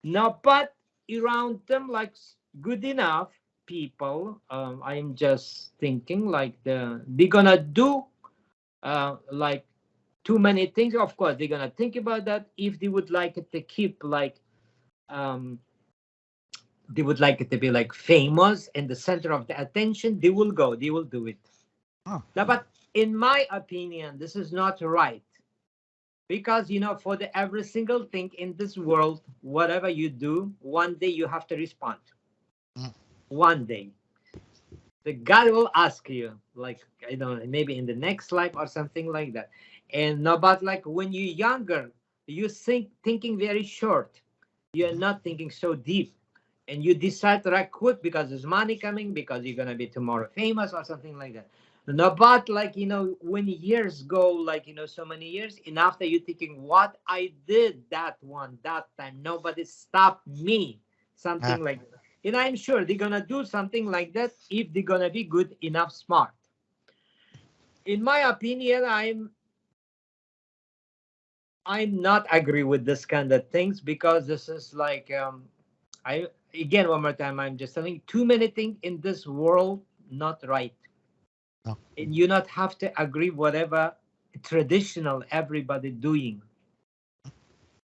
No, but around them, like good enough people, I'm just thinking like they're gonna do like too many things. Of course, they're gonna think about that. If they would like it to keep like they would like it to be like famous in the center of the attention, they will go, they will do it. Now, but in my opinion, this is not right. Because, you know, for the every single thing in this world, whatever you do, one day you have to respond. One day. The God will ask you, like, I don't know, maybe in the next life or something like that. And no, but like when you're younger, you thinking very short. You're not thinking so deep. And you decide right quick because there's money coming, because you're going to be tomorrow famous or something like that. No, but like, you know, when years go, like, you know, so many years, and after you thinking, what I did that time, nobody stopped me, something like that. And I'm sure they're going to do something like that if they're going to be good enough smart. In my opinion, I'm not agree with this kind of things, because this is like I again, one more time, I'm just telling you, too many things in this world not right. No. And you not have to agree whatever traditional everybody doing.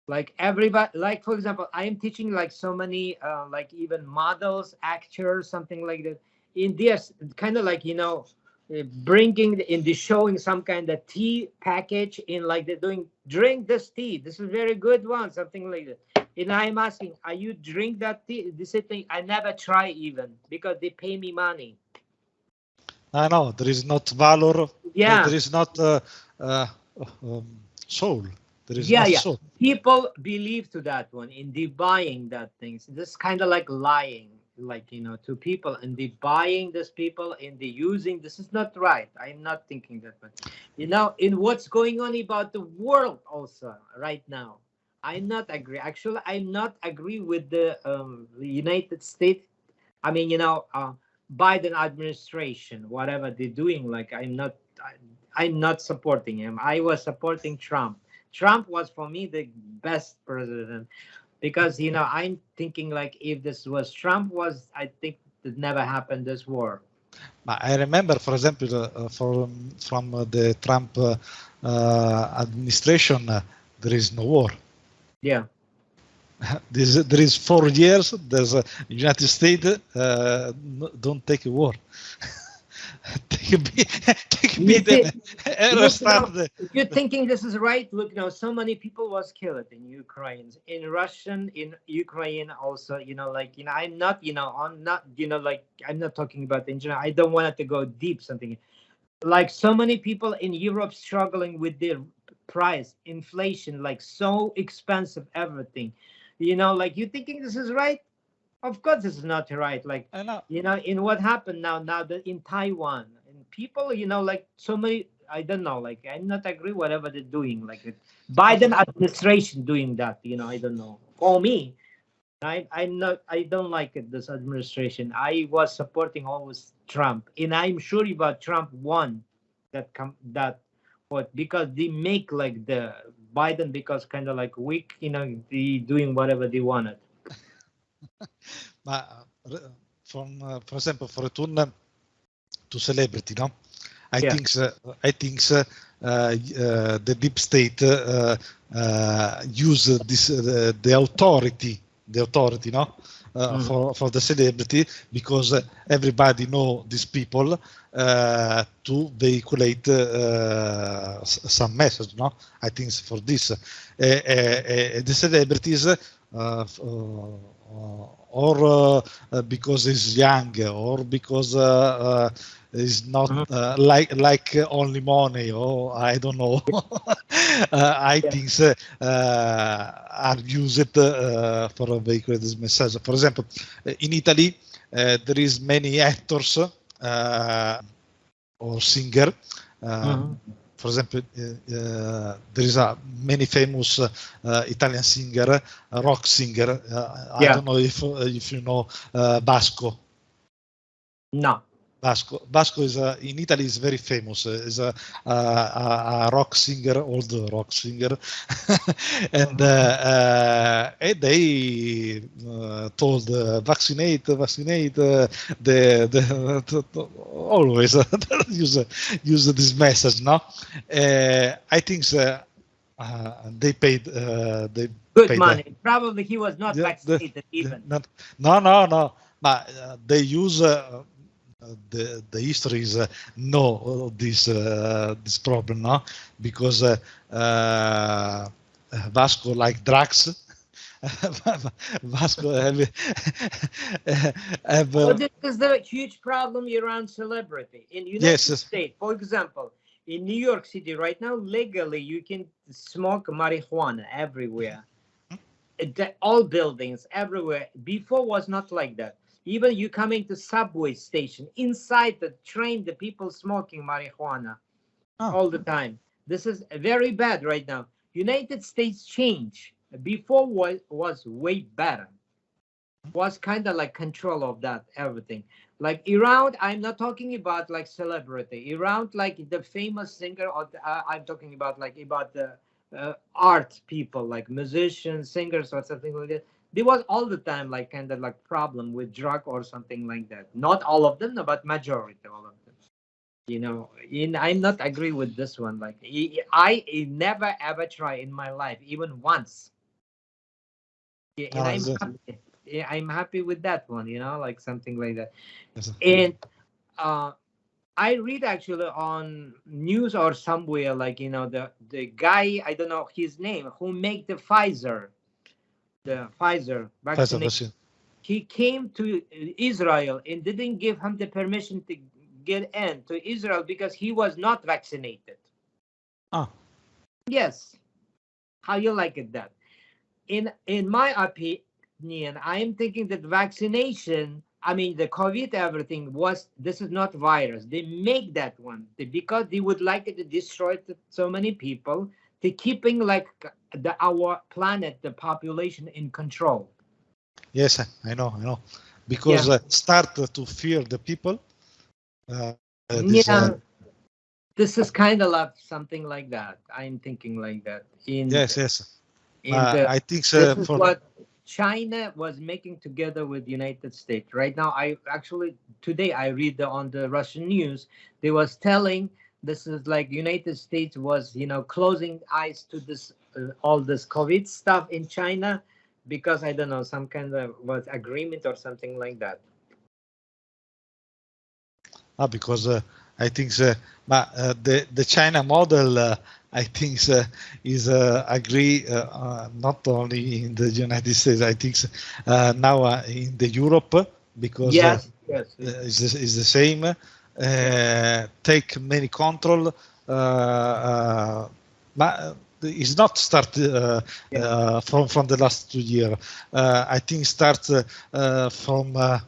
Like everybody, like for example, I am teaching like so many like even models, actors, something like that. In this kind of like, bringing in the showing some kind of tea package, in like they're doing, drink this tea, this is very good one, something like that. And I'm asking, are you drink that tea? This thing I never try even, because they pay me money. I know there is not valor. Yeah. There is not soul. There is Yeah, not yeah. soul. People believe to that one, in the buying that things. This kind of like lying, like, to people, and the buying this people, and the using. This is not right. I'm not thinking that one. In what's going on about the world also right now, I'm not agree. Actually, I'm not agree with the United States. I mean, Biden administration, whatever they're doing. Like, I'm not supporting him. I was supporting Trump. Trump was for me the best president, because I'm thinking like, if this was Trump, I think it never happened, this war. I remember, for example, from the Trump administration, there is no war. Yeah. There is 4 years. There's United States don't take a war. You're thinking this is right? Look, so many people was killed in Ukraine, in Russian, in Ukraine also. I'm not, I'm not talking about in general. I don't want it to go deep. Something like so many people in Europe struggling with their price, inflation, like so expensive everything. Like, you thinking this is right? Of course, this is not right. Like, in what happened now that in Taiwan, and people, like so many, I don't know, like, I'm not agree whatever they're doing, like Biden administration doing that, I don't know. For me, I don't like it, this administration. I was supporting always Trump, and I'm sure about Trump won what, because they make like the Biden, because kind of like weak, they doing whatever they wanted. For example, for return to celebrity, no? I think the deep state use this the authority, no, for the celebrity, because everybody know these people to vehiculate some message, no? I think for this the celebrities. Or because he's young, or because is not like only money, or I don't know. I think are used for vehiculate this message. For example, in Italy, there is many actors or singer. For example, there is a many famous Italian singer, rock singer. I don't know if you know Vasco. No. Vasco is in Italy is very famous. Is a rock singer, old rock singer, and they told vaccinate. Always use this message. No, I think they paid. They good paid money. Probably he was not vaccinated even. No. But they use. The histories know this problem, no? Because Vasco like drugs. Vasco have this is the huge problem around celebrity in United States. For example, in New York City right now, legally you can smoke marijuana everywhere. All buildings everywhere. Before was not like that. Even you coming to subway station, inside the train, the people smoking marijuana all the time. This is very bad right now. United States change. Before was way better. Was kind of like control of that everything. Like around, I'm not talking about like celebrity. Around like the famous singer, or I'm talking about like about the art people, like musicians, singers, or something like that. There was all the time like kind of like problem with drug or something like that. Not all of them, no, but majority all of them. I'm not agree with this one. Like I never ever try in my life, even once. Yeah, and I'm happy with that one. Like something like that. And I read actually on news or somewhere, like the guy, I don't know his name, who make the Pfizer vaccination. He came to Israel and didn't give him the permission to get into Israel because he was not vaccinated. Yes. How you like it that? In my opinion, I am thinking that vaccination, I mean the COVID everything this is not virus. They make that one because they would like it to destroy so many people, to keeping like our planet, the population in control. Yes, I know. Because start to fear the people. This is kind of like something like that. I'm thinking like that. Yes. I think so. This is what China was making together with the United States. Right now, today I read on the Russian news, they was telling this is like United States was, closing eyes to this all this COVID stuff in China because I don't know, some kind of agreement or something like that. Because I think the China model, I think is agree not only in the United States. I think now in the Europe, because is the same. Take many control, but it's not start from the last 2 years. I think starts from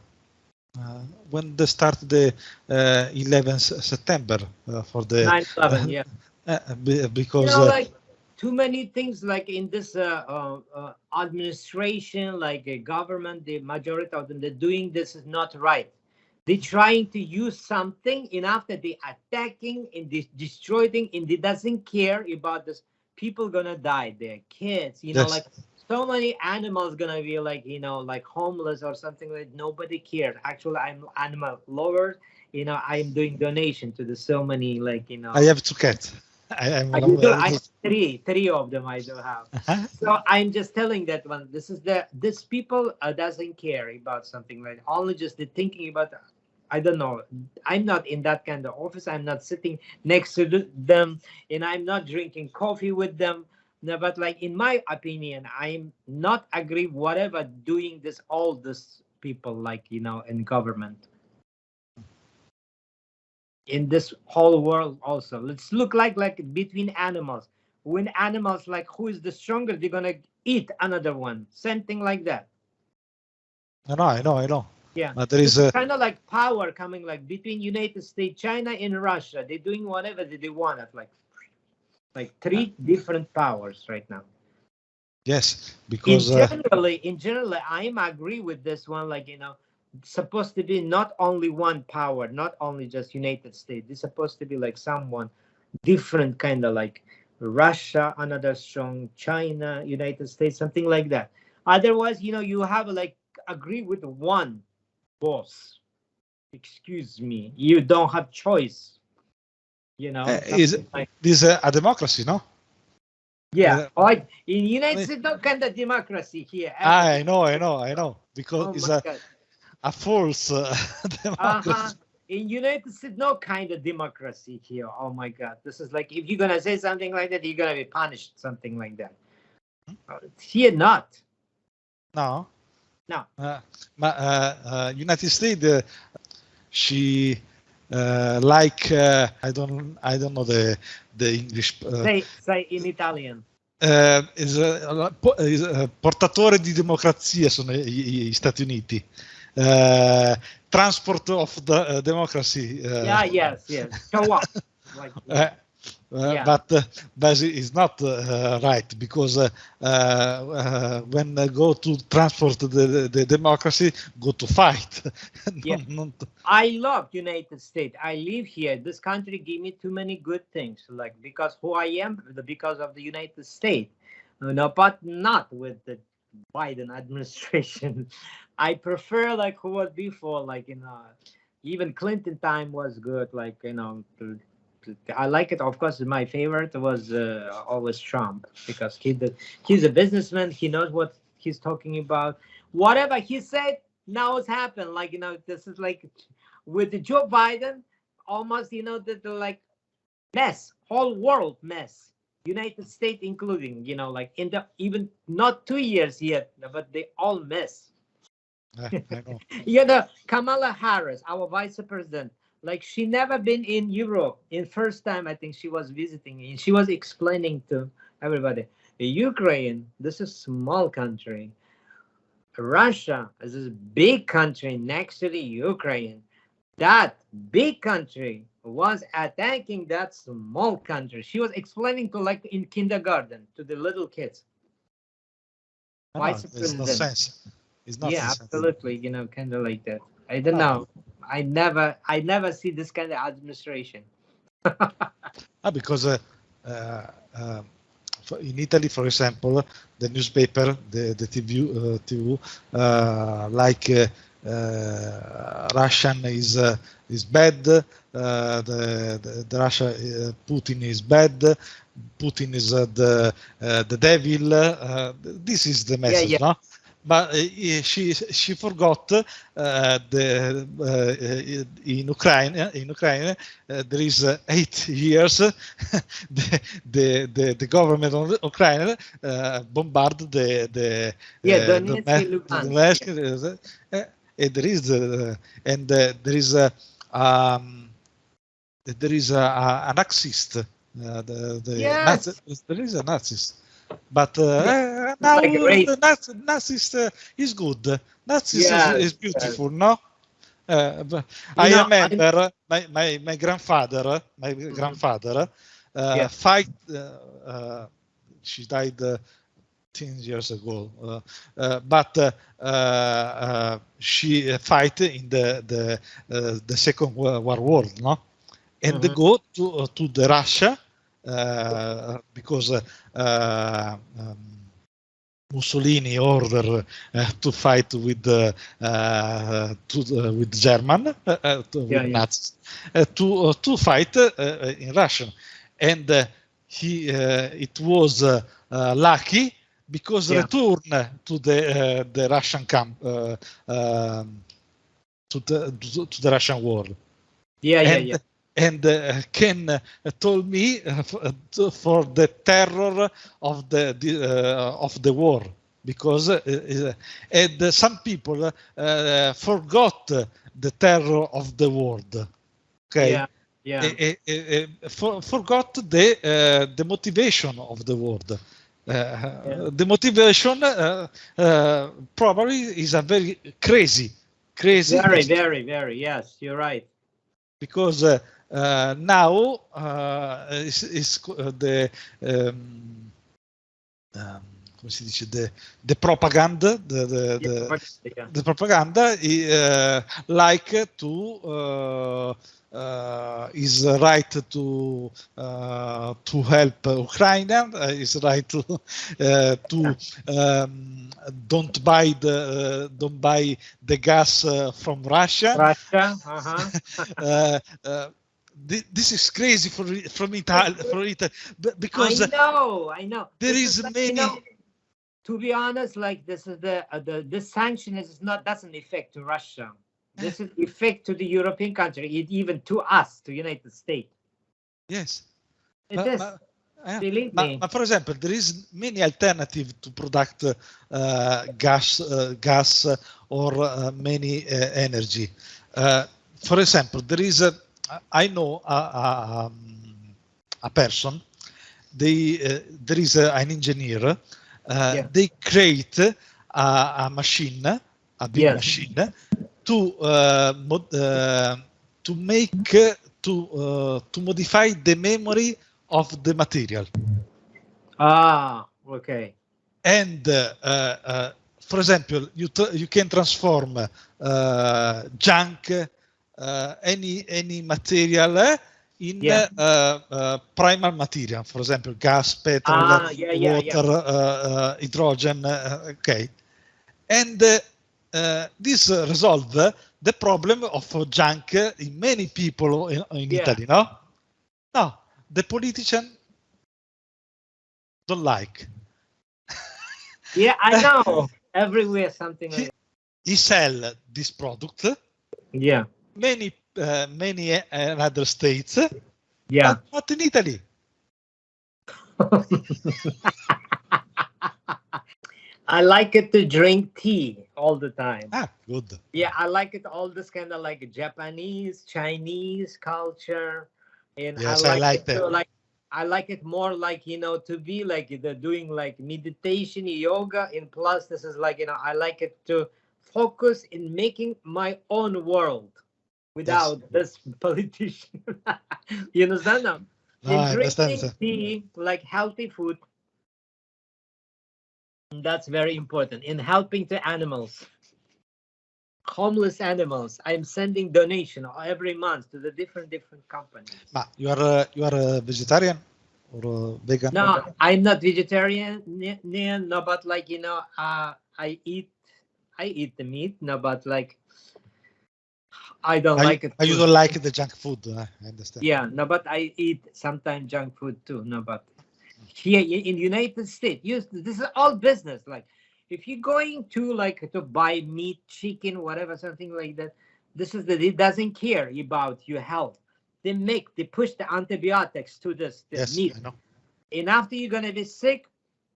when they start the 11th September for the 9/11, because like too many things like in this administration, like a government, the majority of them, they're doing this is not right. They're trying to use something, and after they attacking and destroying, and they doesn't care about this. People gonna die, their kids, like so many animals gonna be like, like homeless or something like nobody cared. Actually, I'm animal lover. I'm doing donation to the so many like, I have 2 cats. I have three of them I do have. So I'm just telling that one. This people doesn't care about something like only just the thinking about. I don't know. I'm not in that kind of office. I'm not sitting next to them, and I'm not drinking coffee with them. No, but like in my opinion, I'm not agree whatever doing this. All this people like in government. In this whole world also, let's look like between animals. When animals like who is the stronger, they're gonna eat another one, something like that. I know. Yeah, but there is kind of like power coming like between United States, China, and Russia. They're doing whatever they want at like 3 different powers right now. Yes, because in general, I'm agree with this one. Like supposed to be not only one power, not only just United States. It's supposed to be like someone different, kind of like Russia, another strong China, United States, something like that. Otherwise, you have like agree with one boss. Excuse me, you don't have choice. This a democracy, no? Yeah, like in United States, no kind of democracy here. I know, because it's a false democracy. In United States, no kind of democracy here. Oh my God, this is like if you're gonna say something like that, you're gonna be punished, something like that. Here, not. No. United States, she like I don't know the English. Say in Italian. Is portatore di democrazia sono gli Stati Uniti. Transport of the democracy. Yes. Show up. but it's not right, because when go to transport the democracy, go to fight. I love United States. I live here. This country gave me too many good things, like because who I am, because of the United States. But not with the Biden administration. I prefer like who was before, like even Clinton time was good. Like I like it. Of course, my favorite was always Trump, because he's a businessman. He knows what he's talking about. Whatever he said, now it's happened. Like this is like with the Joe Biden, almost the like mess, whole world mess. United States including, like in the even not 2 years yet, but they all mess. I know. Kamala Harris, our vice president, like she never been in Europe. In first time, I think she was visiting, and she was explaining to everybody, Ukraine, this is small country. Russia is this big country next to the Ukraine. That big country was attacking that small country. She was explaining to like in kindergarten to the little kids. Vice president. No sense. It's not absolutely. Kind of like that. I don't know. I never see this kind of administration. Because in Italy, for example, the newspaper, the TV, like Russian is bad. The Russia Putin is bad. Putin is the devil. This is the message, no? But she forgot in Ukraine there is 8 years the government of Ukraine bombarded the Donetsk, there is a Nazist. There is a Nazist. But now the Nazist is good. Nazist is beautiful, no? I remember my grandfather. Fight. She died 10 years ago, but she fight in the Second World War, no? And they go to the Russia. Because Mussolini ordered to fight with German, with Nazis, to fight in Russia, and it was lucky, because return to the Russian camp, to the Russian war. And Ken told me for the terror of the war, because and some people forgot the terror of the world. Okay. Forgot the motivation of the world. The motivation probably is a very crazy. Very. Yes, you're right. Because now is the come si dice, the propaganda, the propaganda like to is right to help Ukraine, is right to don't buy the gas from Russia. This is crazy from Italy, because I know there is many. To be honest, like this is the sanction doesn't affect to Russia. This is effect to the European country, even to us, to United States. Yes. Believe me. But for example, there is many alternatives to product gas or many energy. For example, there is I know a person. There is an engineer. They create a machine, a big machine, to modify the memory of the material. Ah, okay. And for example, you can transform junk, any material in primal material. For example, gas, petrol, water, hydrogen. Okay, and this resolve the problem of junk in many people in Italy. No, the politician don't like. Yeah, I know. Everywhere something like that. He sell this product. Yeah. Many other states. Yeah. But not in Italy. I like it to drink tea all the time. Ah, good. Yeah, I like it all this kind of like Japanese, Chinese culture, and yes, I like it that. to, like I like it more like to be like doing like meditation, yoga, and plus this is like I like it to focus in making my own world without this politician. You understand now? No, and drinking tea, like healthy food. That's very important in helping to animals, homeless animals. I'm sending donation every month to the different companies. But you are a vegetarian or vegan? No, I'm not vegetarian. No, but like I eat the meat. No, but like I don't like it. You don't like the junk food. I understand. Yeah, no, but I eat sometimes junk food too. No, but here in United States, this is all business. Like if you're going to to buy meat, chicken, whatever, something like that, it doesn't care about your health. They push the antibiotics to this meat. I know. And after you're gonna be sick,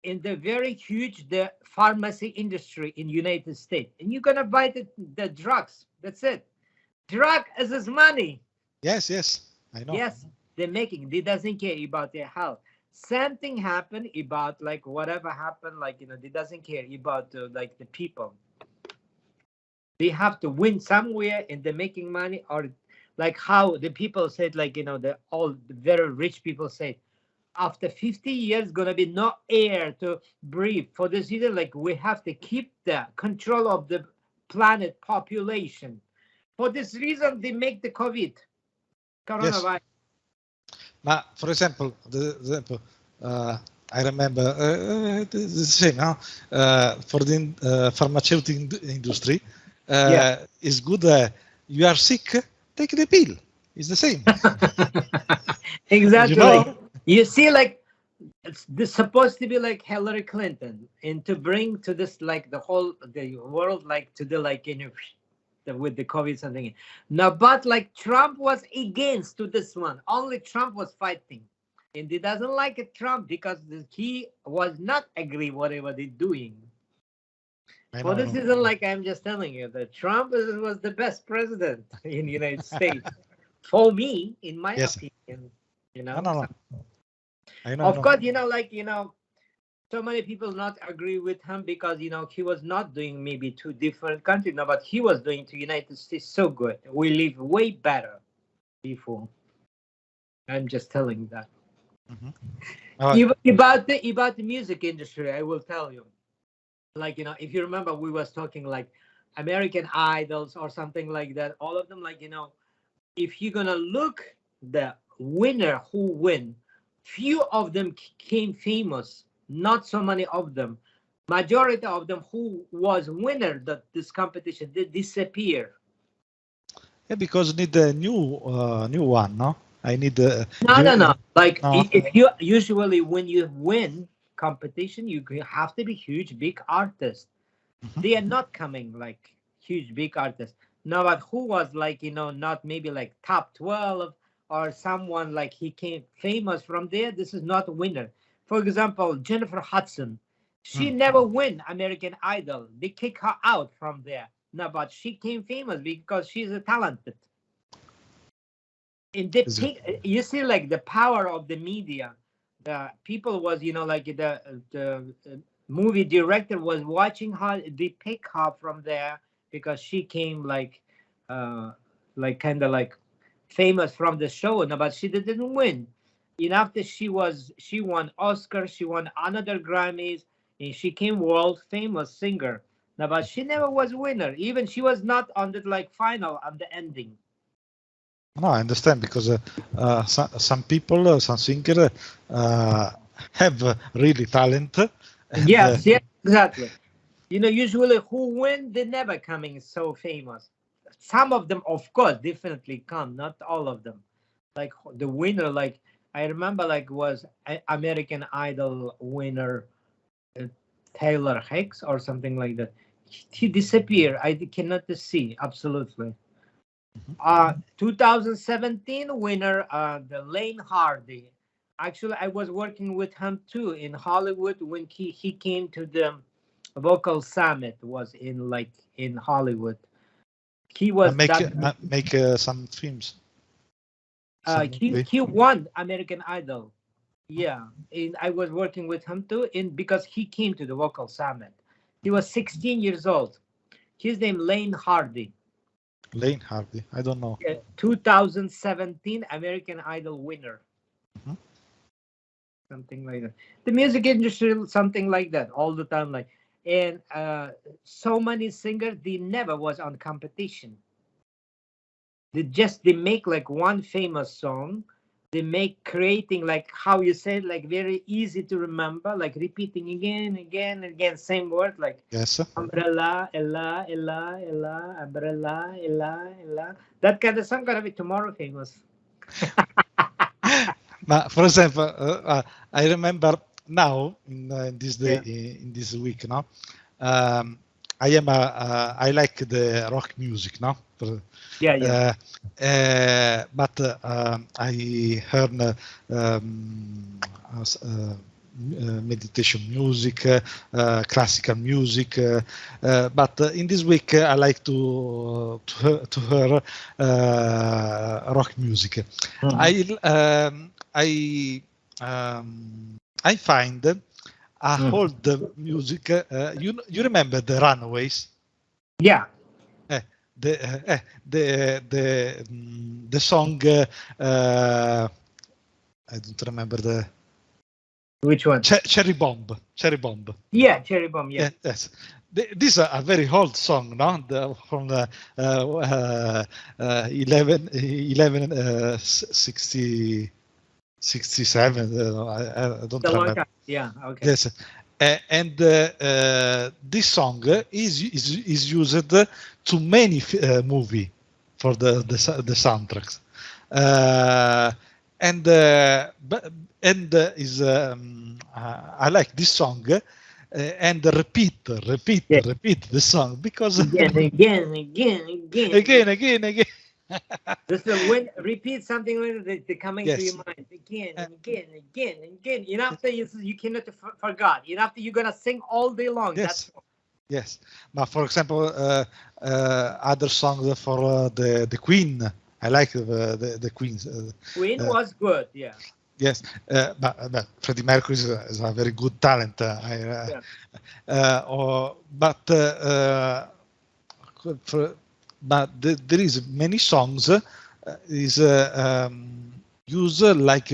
in the very huge the pharmacy industry in United States, and you're gonna buy the drugs. That's it. Drug is his money. Yes, I know. Yes, they doesn't care about their health. Same thing happened about like whatever happened, like they doesn't care about like the people. They have to win somewhere and they're making money, or like how the people said, like the very rich people said, after 50 years gonna be no air to breathe. For this reason, like we have to keep the control of the planet population. For this reason, they make the coronavirus. Yes. But for example, I remember the same now for the pharmaceutical industry. It's good. You are sick, take the pill. It's the same. Exactly. You see, like this supposed to be like Hillary Clinton, and to bring to this like the world like to the like with the COVID something. No, but like Trump was against to this one. Only Trump was fighting. And he doesn't like it, Trump, because he was not agree whatever they're doing. For this reason, like I'm just telling you, that Trump was the best president in the United States. For me, in my opinion, No. Of course, so many people not agree with him because he was not doing maybe two different countries, but he was doing to United States so good. We live way better before. I'm just telling you that. About the music industry, I will tell you. Like if you remember, we was talking like American Idols or something like that. All of them, like if you're gonna look the winner who win, few of them came famous. Not so many of them. Majority of them who was winner that this competition did disappear. Yeah, because need a new one, no? I need no. Like if you usually when you win competition, you have to be huge big artists. They are not coming like huge big artists. No, but who was like not maybe like top 12 or someone like he came famous from there. This is not a winner. For example, Jennifer Hudson, she never win American Idol. They kick her out from there. No, but she came famous because she's a talented. And you see, like the power of the media. The people was, like the movie director was watching her. They pick her from there because she came like kind of like famous from the show. No, but she didn't win. And after she won Oscar, she won another Grammys, and she came world famous singer. Now, but she never was winner. Even she was not on the like final on the ending. No, I understand, because some people, some singers have really talent. And, Yes, yes, exactly. You know, usually who win, they never coming so famous. Some of them, of course, definitely come. Not all of them. Like the winner, like I remember, like was American Idol winner uh, Taylor Hicks or something like that. He disappeared. I cannot see absolutely. 2017 winner, the Lane Hardy. Actually, I was working with him too in Hollywood when he came to the Vocal Summit. Was in like in Hollywood. He was make that. make some films. He won American Idol. Yeah, and I was working with him too, and because he came to the Vocal Summit, he was 16 years old. His name Lane Hardy. Lane Hardy. I don't know. 2017 American Idol winner. Mhm. Something like that. The music industry, something like that, all the time. Like, and so many singers, they never was on competition. They make like one famous song. They make creating like how you said, like very easy to remember, like repeating again, again, again, same word like Yes. umbrella, ella, ella, ella, umbrella, ella, ella. That kind of song gonna be tomorrow famous. But for example, I remember now in this day, in this week, no, I am I like the rock music, no. Yeah. But I heard meditation music, classical music, but in this week I like to hear rock music. Mhm. I find a old music. You remember the Runaways? Yeah. The song. I don't remember the. Which one? Cherry Bomb. Yeah, Cherry Bomb. Yeah. Yes. This is a very old song, no? From the 1160. 67. I don't remember. Yeah. Okay. Yes, and this song is used to many movie for the soundtracks, and is I like this song. And repeat the song because again. again. This is when repeat something when they coming Yes. to your mind again. And after you cannot forget. And after you're gonna sing all day long. Yes. Yes, but for example, other songs for the Queen. I like the Queen's. Queen was good, yeah. Yes, but Freddie Mercury is a very good talent. But there is many songs is used like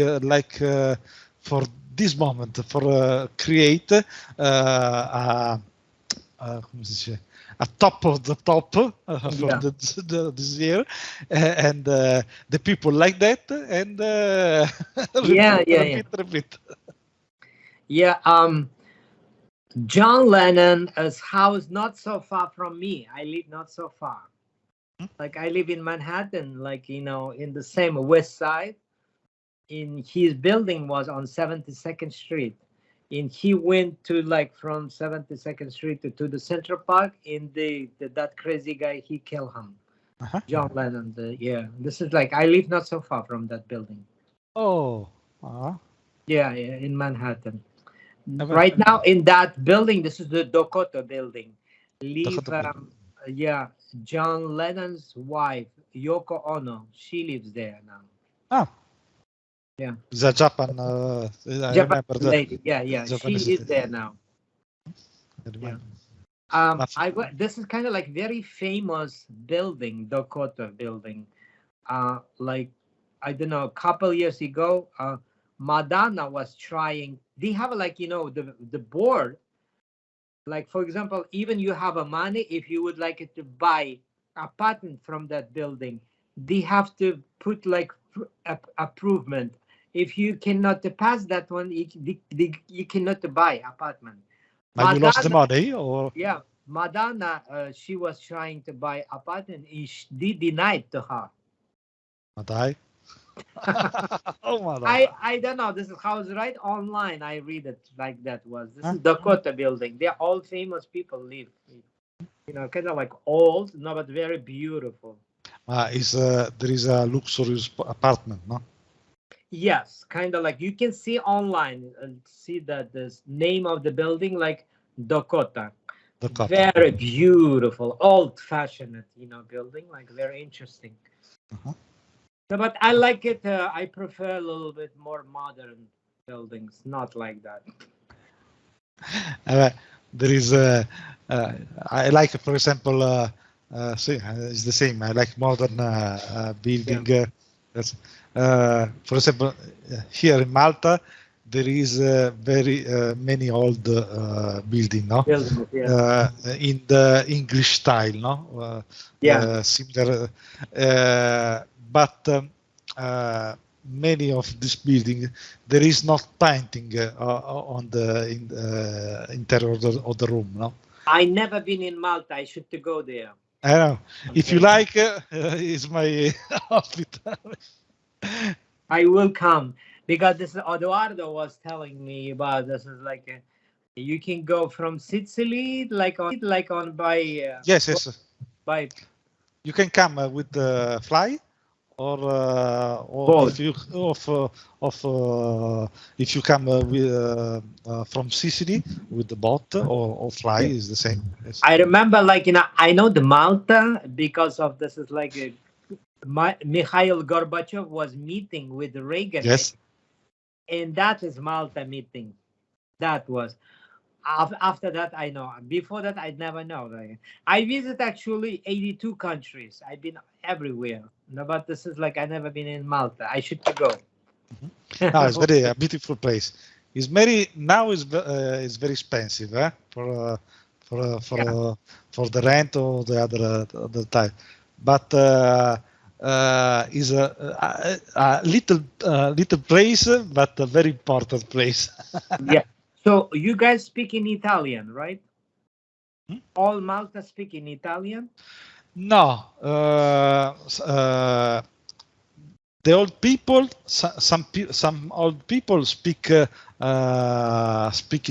for this moment for create a top of the top for this year, and the people like that, and repeat. Yeah. John Lennon's house not so far from me. I live not so far. Like I live in Manhattan, like in the same West Side. In his building was on 72nd Street. And he went to like from 72nd Street to the Central Park. And that crazy guy, he killed him. John Lennon. This is like I live not so far from that building. Oh. Yeah, in Manhattan. Right now in that building, this is the Dakota building. John Lennon's wife, Yoko Ono, she lives there now. Oh. Yeah. The Japan lady. Yeah. Japanese she is there now. Yeah. This is kind of like very famous building, Dakota building. Like I don't know, a couple years ago, Madonna was trying. They have like, the board. Like, for example, even you have a money, if you would like it to buy a patent from that building, they have to put like approval. If you cannot pass that one, you cannot buy apartment. And you lost the money, or? Yeah, Madonna, she was trying to buy apartment. They denied to her. Madai. Oh my God. I don't know. This is how it's right online. I read it like that was. This is Dakota building. They're all famous people live. Kind of like old, no, but very beautiful. There is a luxurious apartment, no? Yes, kind of like you can see online and see that the name of the building, like Dakota. Very beautiful, old-fashioned, building, like very interesting. So, but I like it. I prefer a little bit more modern buildings, not like that. There is I like, for example, it's the same. I like modern building. For example, here in Malta, there is very many old building, no? In the English style, no? Similar, but many of this building, there is not painting on the interior of the room, no? I never been in Malta. I should to go there. I know. Okay. If you like, it's my hospital. I will come, because this Eduardo was telling me about this. Is like you can go from Sicily, like on by. Yes. By. You can come with the fly, or if you if you come from Sicily with the boat or fly, is the same. Yes. I remember, I know the Malta because of this is like Mikhail Gorbachev was meeting with Reagan. Yes. And that is Malta meeting. That was. After that, I know. Before that, I never know. I visit actually 82 countries. I've been everywhere. No, but this is like I never been in Malta. I should go. It's very a beautiful place. It's very very expensive, for the rent or the other type. But is a little place, but a very important place. Yeah. So you guys speak in Italian, right? All Malta speak in Italian? No. The old people, some old people speak in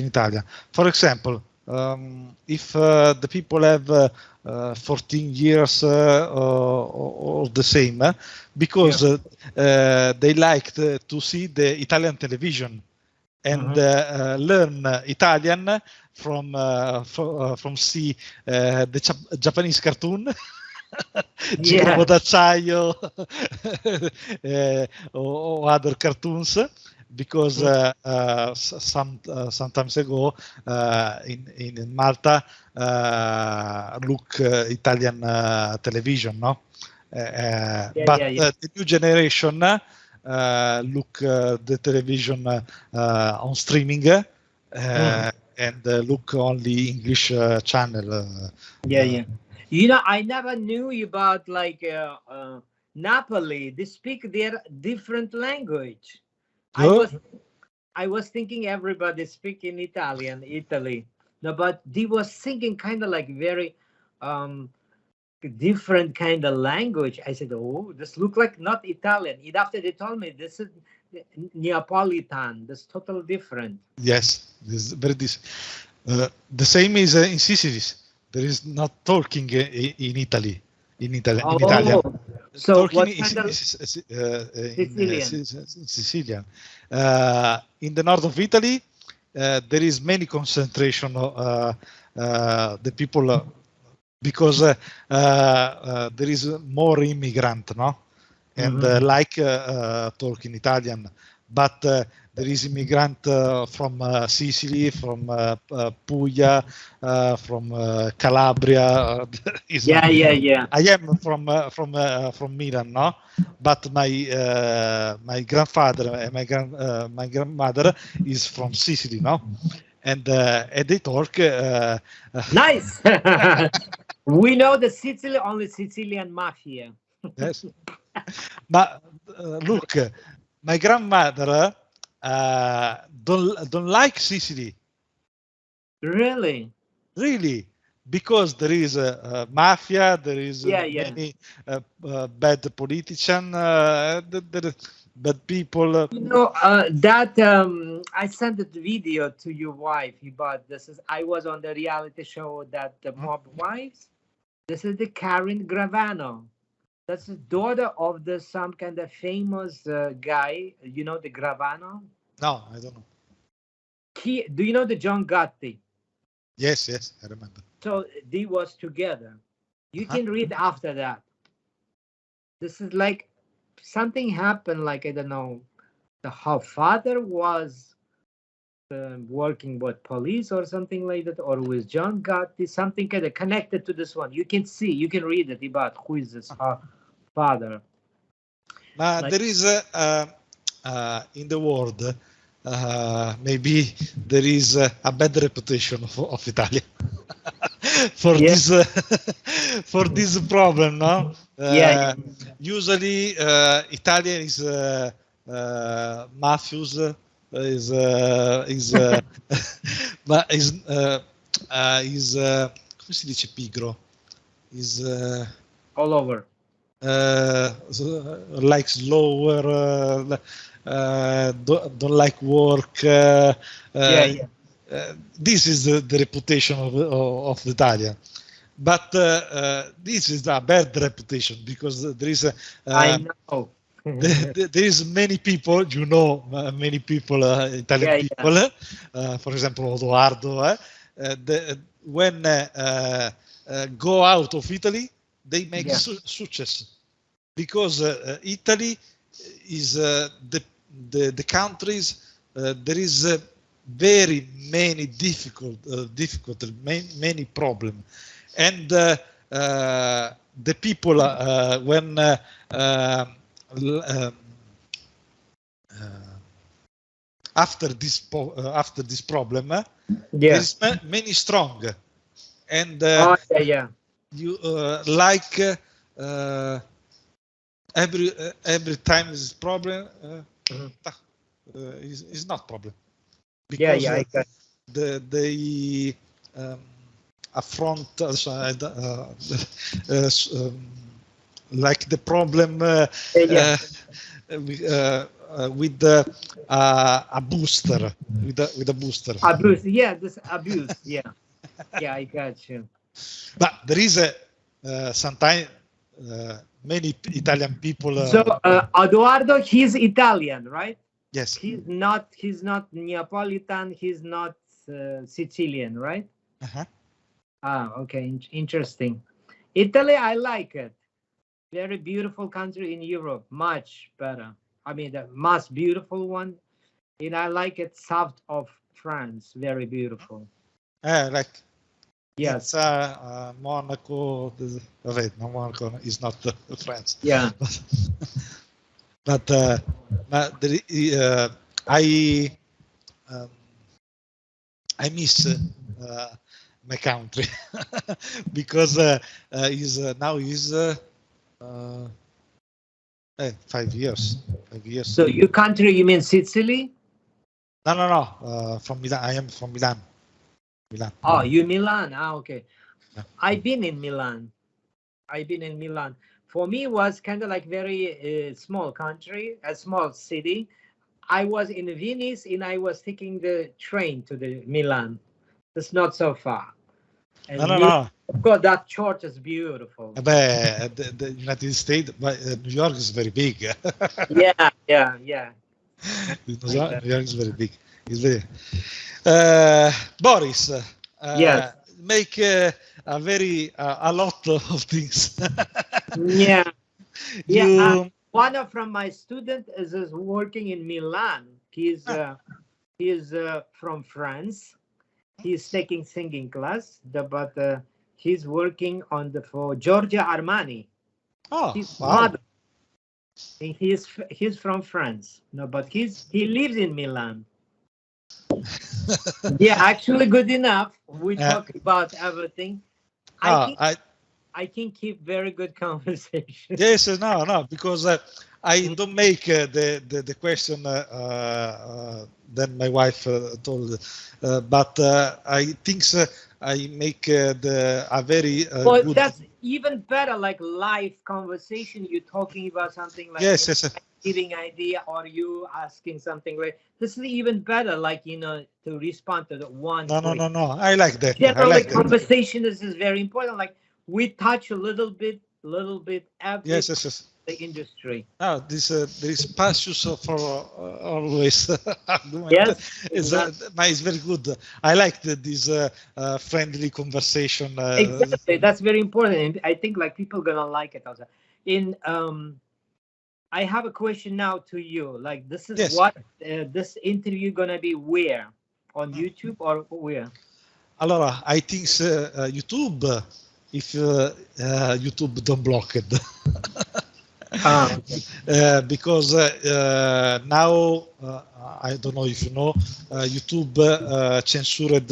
Italian. For example, if the people have 14 years or the same, because they like to see the Italian television and learn Italian from see the Japanese cartoon. Giacomo d'Acciaio or other cartoons, because sometimes ago in Malta look Italian television, no? The new generation look the television on streaming and look only English channel. I never knew about Napoli. They speak their different language. I was thinking everybody speaking Italian, Italy. No, but they was singing kind of like very different kind of language. I said, oh, this look like not Italian. After they told me this is Neapolitan. This totally different. Yes, this is very the same is in Sicily. There is not talking in Italy. In Italian. So talking what Sicilian. In the north of Italy, there is many concentration of the people because there is more immigrant, no, and like talking Italian. But the there is immigrant from Sicily, from Puglia, from Calabria. Yeah. I am from Milan, no, but my grandfather and my grandmother is from Sicily, no, and they talk. Nice. We know the Sicily, only Sicilian mafia. Yes. But look, my grandmother don't like Sicily. Really? Really, because there is a mafia, there is many bad politician, bad people. That I sent the video to your wife, but I was on the reality show that the Mob Wives. This is the Karen Gravano. That's the daughter of some kind of famous guy. You know the Gravano? No, I don't know. Do you know the John Gotti? Yes, I remember. So they was together. You can read after that. This is like something happened, like, I don't know, her father was working with police or something like that, or with John Gotti, something kind of connected to this one. You can read it about who is this her father. There is in the world, maybe there is a bad reputation of Italy for this problem, no? Usually, Italian is mafious, ma is come si dice pigro? Is all over. Like slower, don't like work. This is the reputation of the Italian, but this is a bad reputation because there is I know. there is many people, many people, Italian people, for example, Odoardo, when go out of Italy, they make success because Italy is the countries there is very many difficult many problem, and the people when after this problem there is many strong, and you like every time this problem is not problem because they affront like the problem with a booster with a booster. Abuse, this abuse, I got you. But there is sometimes many Italian people. So Edoardo, he's Italian, right? Yes. He's not Neapolitan. He's not Sicilian, right? Okay, interesting. Italy, I like it. Very beautiful country in Europe, much better. I mean, the most beautiful one, and I like it south of France. Very beautiful. Like. Yes. Monaco. Monaco is not France. Yeah. but I miss my country because now is 5 years. 5 years. So your country, you mean Sicily? No. From Milan. I am from Milan. Oh, you Milan. Okay. Yeah. I've been in Milan. For me, it was kind of like very small country, a small city. I was in Venice and I was taking the train to the Milan. It's not so far. And no. Of course, that church is beautiful. But the United States, but New York is very big. Yeah. New York is very big. It's very. Boris, yes. Make a lot of things. Yeah. One from my student is working in Milan. He's from France. He's taking singing class, but he's working for Giorgio Armani. Oh, His wow. mother. And he's from France. No, but he lives in Milan. Yeah, actually, good enough. We talk about everything. I can keep very good conversation. Yes, no, because I don't make the question. Then my wife told, but I think I make a very well, good. That's even better, like live conversation. You're talking about something like yes. giving idea, or you asking something like this is even better. Like to respond to the one. No. I like that. Generally, conversation is very important. Like we touch a little bit every yes. the industry. No, there is passions for always argument. Yes, it's very good. I like this friendly conversation. Exactly, that's very important. And I think like people gonna like it also. I have a question now to you. Like this is what this interview gonna be where? On YouTube or where? Allora, I think YouTube, if YouTube don't block it. Because now I don't know if you know, YouTube censored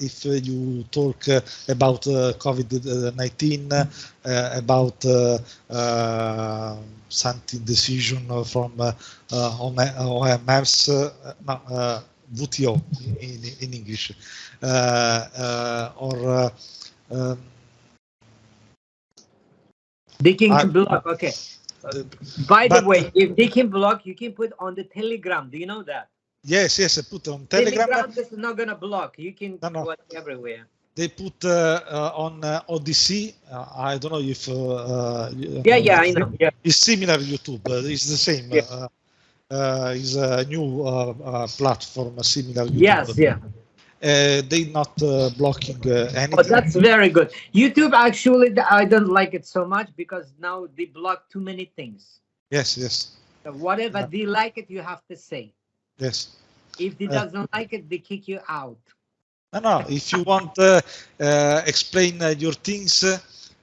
if you talk about COVID-19, about something decision from OMS, WTO in English, or they can block. Okay. By the way, if they can block, you can put on the Telegram. Do you know that? Yes, I put on Telegram. Telegram is not gonna block. You can put everywhere. They put on Odyssey. I don't know if. I know. Yeah. It's similar to YouTube. It's the same. Yeah. It's a new platform similar to YouTube. Yes, yeah. They not blocking anything. Oh, that's very good. YouTube, actually, I don't like it so much because now they block too many things. Yes. So whatever they like it, you have to say. Yes. If they doesn't like it, they kick you out. No. If you want explain your things,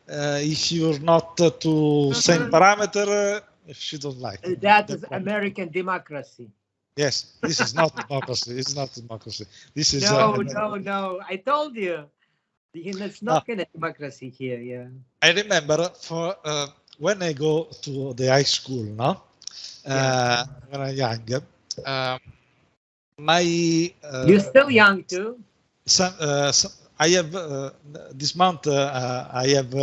if you're not to same parameter, if she don't like it. That is American democracy. Yes, this is not democracy. It's not democracy. This is no. I told you, it's not kind of democracy here. Yeah. I remember for when I go to the high school, when I'm young. You're still young too. I have this month. I have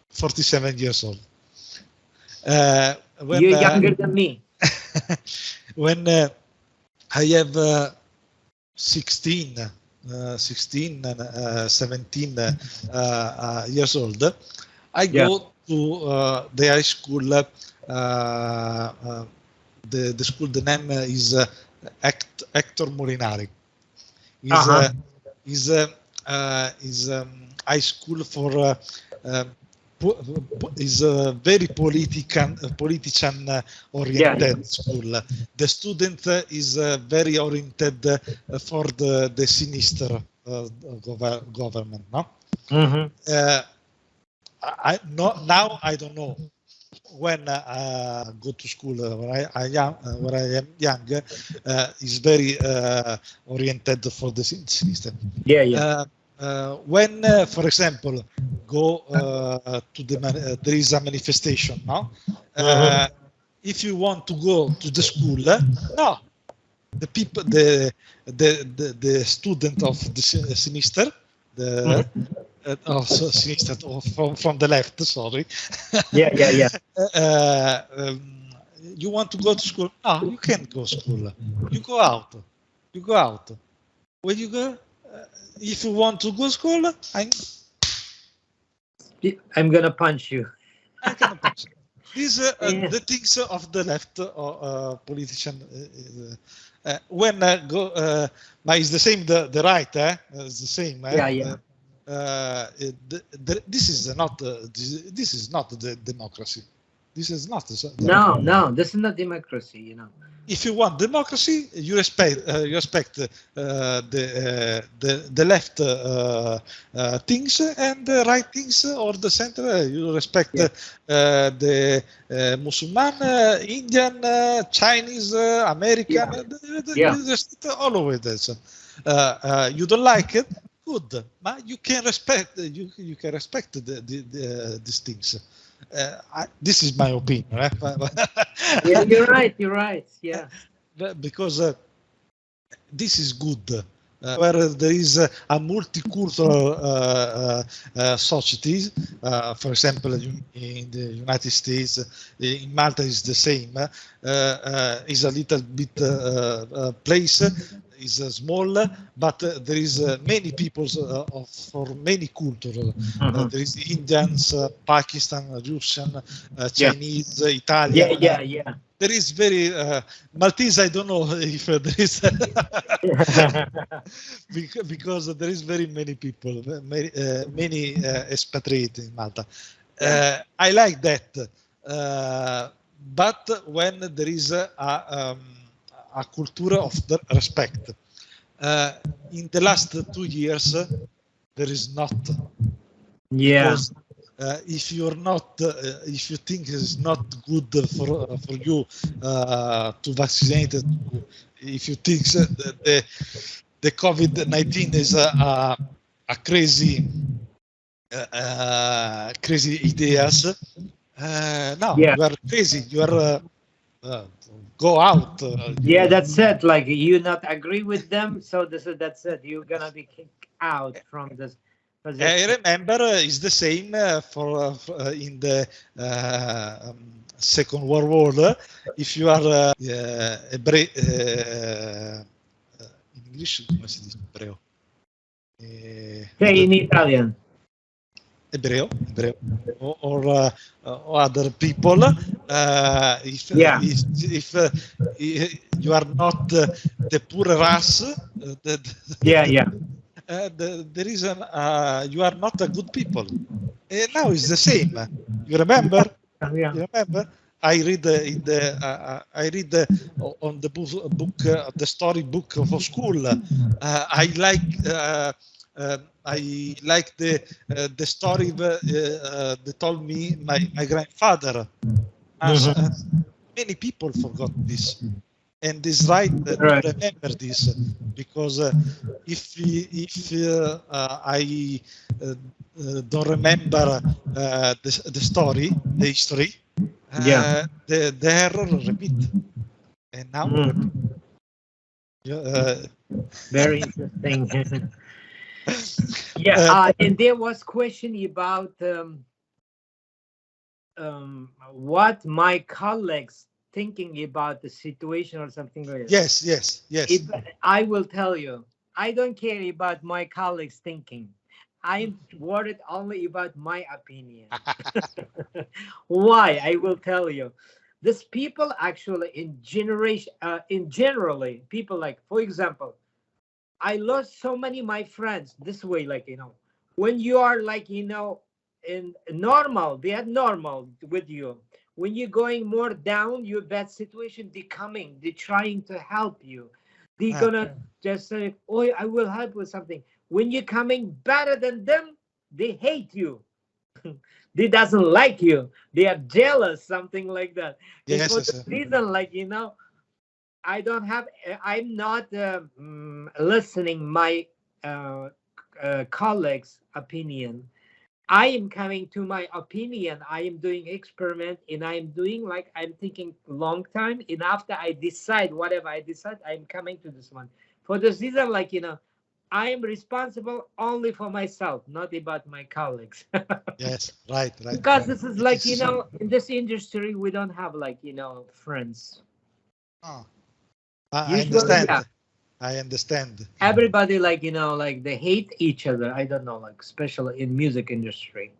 47 years old. When, you're younger than me. When I have 16 and 17 years old, I go to the high school. The school, the name is Hector Molinari. Is high school for is a very politician oriented school. The student is very oriented for the sinister government. No, now I don't know. When I go to school, when I am young, is very oriented for the sinister. When, for example, go to there is a manifestation. No, if you want to go to the school, no, the people, the student of the sinister, also sinister from the left. Sorry. Yeah. You want to go to school? No, you can't go to school. You go out. When you go. If you want to go to school, I'm gonna punch you. I'm gonna punch you. These are the things of the left politician. When go, but it's the same. The right, it's the same. This is not the democracy. This is not. No, this is not democracy. You know. If you want democracy, you respect the left things and the right things, or the center. You respect the Muslim, Indian, Chinese, American. You respect all of it. You don't like it, good, but you can respect. You can respect these things. This is my opinion. Yeah, you're right. You're right. Yeah, because this is good. Where there is a multicultural society, for example, in the United States, in Malta is the same. Is a little bit place. Is small, but there is many people for many cultures. There is Indians, Pakistan, Russian, Chinese, Italian. Yeah. There is very Maltese. I don't know if there is because there is very many people, many expatriates in Malta. I like that, but when there is a culture of the respect. In the last 2 years, there is not. Yeah. Because, if you're not, if you think it's not good for you to vaccinate, if you think the COVID-19 is a crazy ideas, no, you are crazy. You are. Go out. That's it. Like you not agree with them, so that's it. You're gonna be kicked out from this position. I remember it's the same for in the Second World War. If you are in English, come si dice ebreo? In Italian. Ebreo, or other people. If you are not the poor race, the reason you are not a good people. And now it's the same. You remember? Yeah. You remember? I read I read on the book, the story book for school. I like the story that told me my grandfather. Many people forgot this, and it's right to remember this, because if I don't remember the story, the history, the error repeat, and now very interesting. And there was question about what my colleagues thinking about the situation or something like that. Yes. I will tell you, I don't care about my colleagues thinking. I'm worried only about my opinion. Why? I will tell you. These people actually generally, people like, for example, I lost so many of my friends this way, like, when you are like, in normal, they are normal with you. When you're going more down, your bad situation, they're trying to help you. They're gonna just say, oh, I will help with something. When you're coming better than them, they hate you. They doesn't like you. They are jealous, something like that. Yes, for the reason, like, I'm not listening my colleagues' opinion. I am coming to my opinion. I am doing experiment, and I am doing like I'm thinking long time. And after I decide whatever I decide, I'm coming to this one. For this reason, like, I am responsible only for myself, not about my colleagues. Yes, right. Because this is like, in this industry, we don't have like, friends. Oh. I understand. Yeah. I understand. Everybody like, like they hate each other. I don't know, like especially in music industry.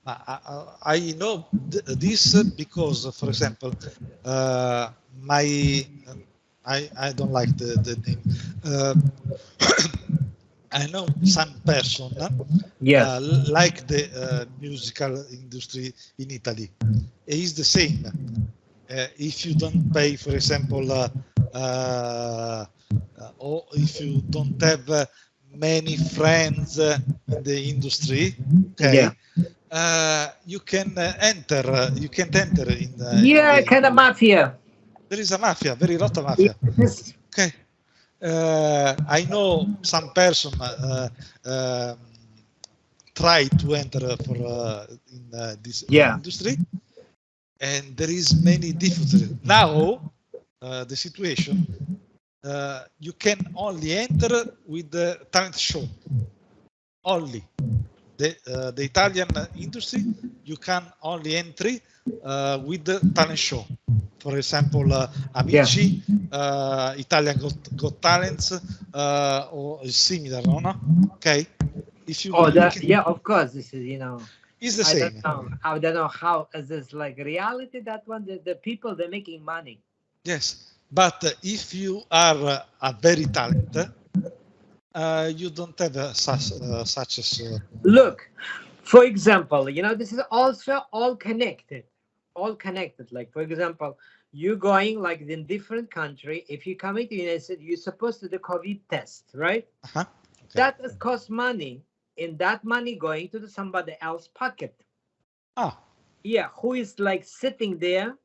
I know this because, for example, I don't like the name. I know some person Yes. like the musical industry in Italy. It is the same. If you don't pay, for example, or if you don't have many friends in the industry, okay, you can enter. You can't enter in Yeah, the. kind of mafia. There is a mafia, very lot of mafia. Yes. Okay. I know some person try to enter for in this industry, and there is many difficulties. Now, the situation, you can only enter with the talent show. Only the Italian industry, you can only enter with the talent show. For example, Amici, Italian Got Talents, or similar, no? Okay. If you, of course. This is, it's the same. I don't know how is this like reality. That one, the people they're making money. Yes, but if you are a very talented, you don't have such as. Look, for example, this is also all connected. Like, for example, you going like in different country. If you come into the United States, you're supposed to do COVID test, right? Okay. That costs money, and that money going to somebody else's pocket. Ah. Yeah, who is like sitting there,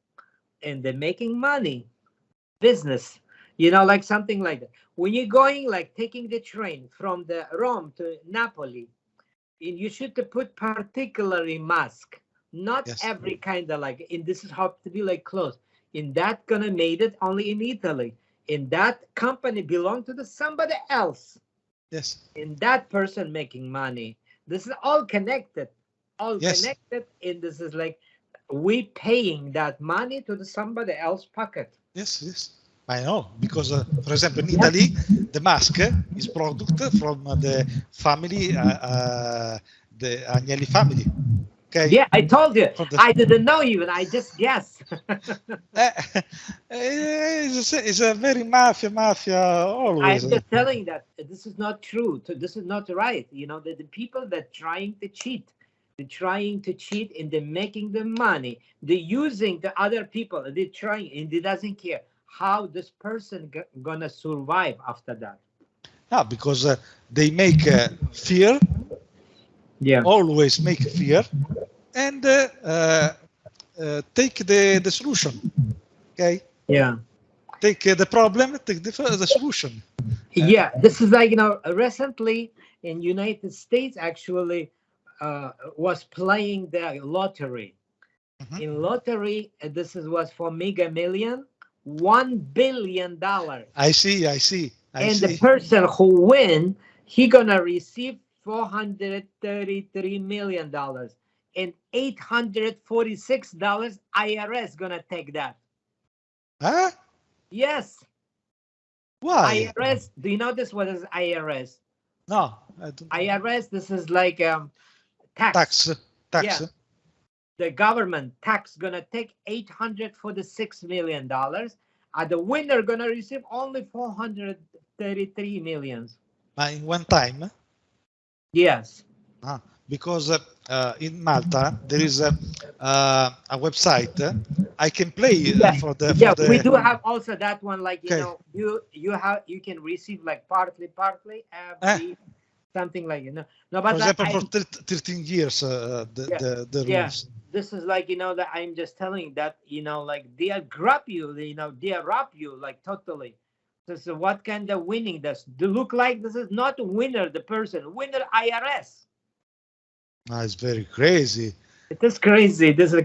and they're making money, business. Like something like that. When you're going, like taking the train from the Rome to Napoli, and you should put particularly mask. Not every kind of like, and this is how to be like close. And that gonna made it only in Italy. And that company belonged to somebody else. Yes. And that person making money. This is all connected. Connected. And this is like we paying that money to somebody else's pocket. Yes. I know, because for example in Italy, the mask is product from the family, the Agnelli family. Okay. Yeah, I told you. I didn't know even. I just guessed. It's a very mafia always. I'm just telling that this is not true. This is not right. The people that trying to cheat. They're trying to cheat and they're making the money. They're using the other people. They're trying and they doesn't care how this person gonna survive after that. Yeah, because they make fear. Yeah. Always make fear, and take the solution. Okay. Yeah. Take the problem. Take the solution. Yeah, this is like recently in United States actually was playing the lottery. Mm-hmm. In lottery, this was for Mega Million, $1 billion. I see. The person who win, he gonna receive $433 million, and $846 IRS gonna take that. Huh? Yes. Why? IRS. Do you know this? What is IRS? No, I don't. IRS. This is like tax. Yeah. The government tax gonna take $846 million. The winner gonna receive only $433 million. In one time? Yes. Because in Malta there is a website I can play for the. We do have also that one. Like you can receive like partly every something like No, but for example, for 13 years the rules. Yeah. This is like that I'm just telling that like they grab you, they rob you like totally. So what kind of winning does look like? This is not a winner, the person winner IRS. It's very crazy. It is crazy. This is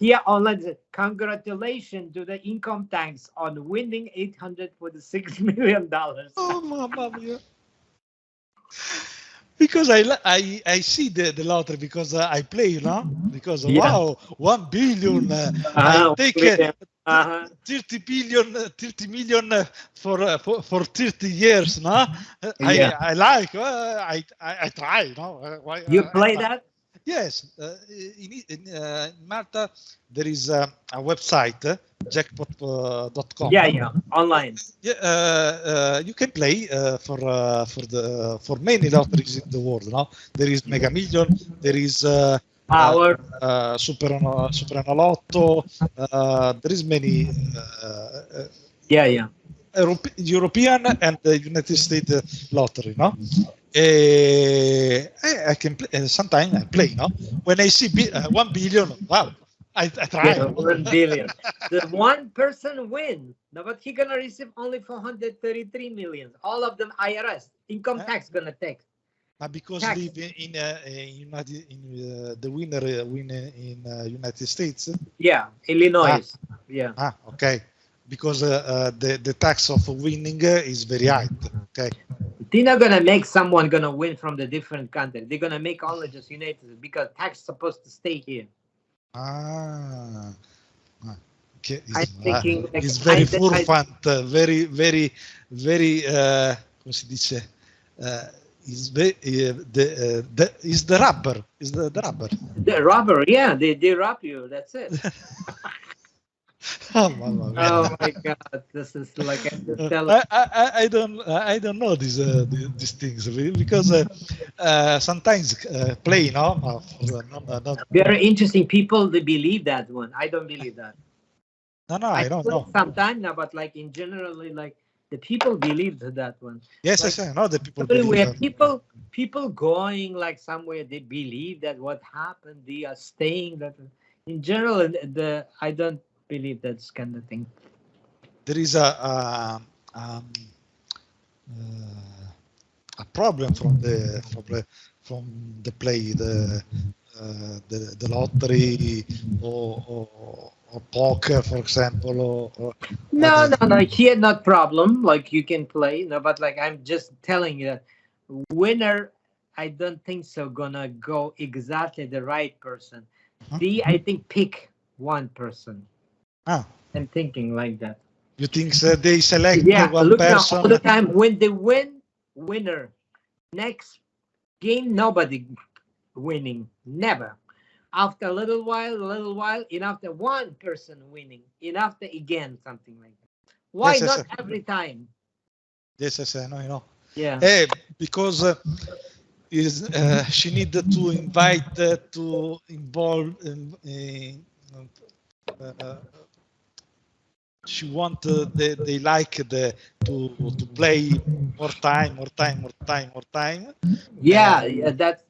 here online. Congratulations to the income tax on winning $846 million. Oh, mamma mia. Because I see the lottery because I play, because wow, 1 billion. I take 30 million for 30 years, I like. I try, Why, you play that? Yes. In Malta, there is a website jackpot.com. Yeah, online. Yeah, you can play for many lotteries in the world. No, there is Mega Million, there is Power. Superenalotto. There is many Yeah. European and the United States lottery. No, I can play. Sometimes I play. No, when I see 1 billion, wow, I try. Yeah, 1 billion. The one person win. No, but he gonna receive only 433 million. All of them IRS income tax gonna take. Because tax. live in the winner win in United States. Yeah, Illinois. Yeah. Okay. Because the tax of winning is very high. Okay. They're not gonna make someone gonna win from the different country. They're gonna make only just United because tax is supposed to stay here. Okay. I'm thinking it's very furfant, very come si dice? Is the rubber? Is the rubber? The rubber, yeah, they rub you. That's it. Oh my God! This is like I don't know these things because sometimes play very interesting. People they believe that one. I don't believe that. No, I don't know. Sometimes now, but like in generally, like the people believe that one. Yes, like, I know the people believe where that. people going like somewhere they believe that what happened they are staying that in general I don't believe that kind of thing. There is a problem from the play the lottery or poker, for example, or no, here not problem. Like you can play, no, but like I'm just telling you that winner, I don't think so gonna go exactly the right person. I think pick one person. I'm thinking like that. You think they select one person? Now, all the time when they win, winner. Next game, nobody winning. Never. After a little while, and after one person winning, and after again something like that. Why not every time? Yes, I know. Yeah. Because she needed to invite to involve she want they like to play more time. Yeah, that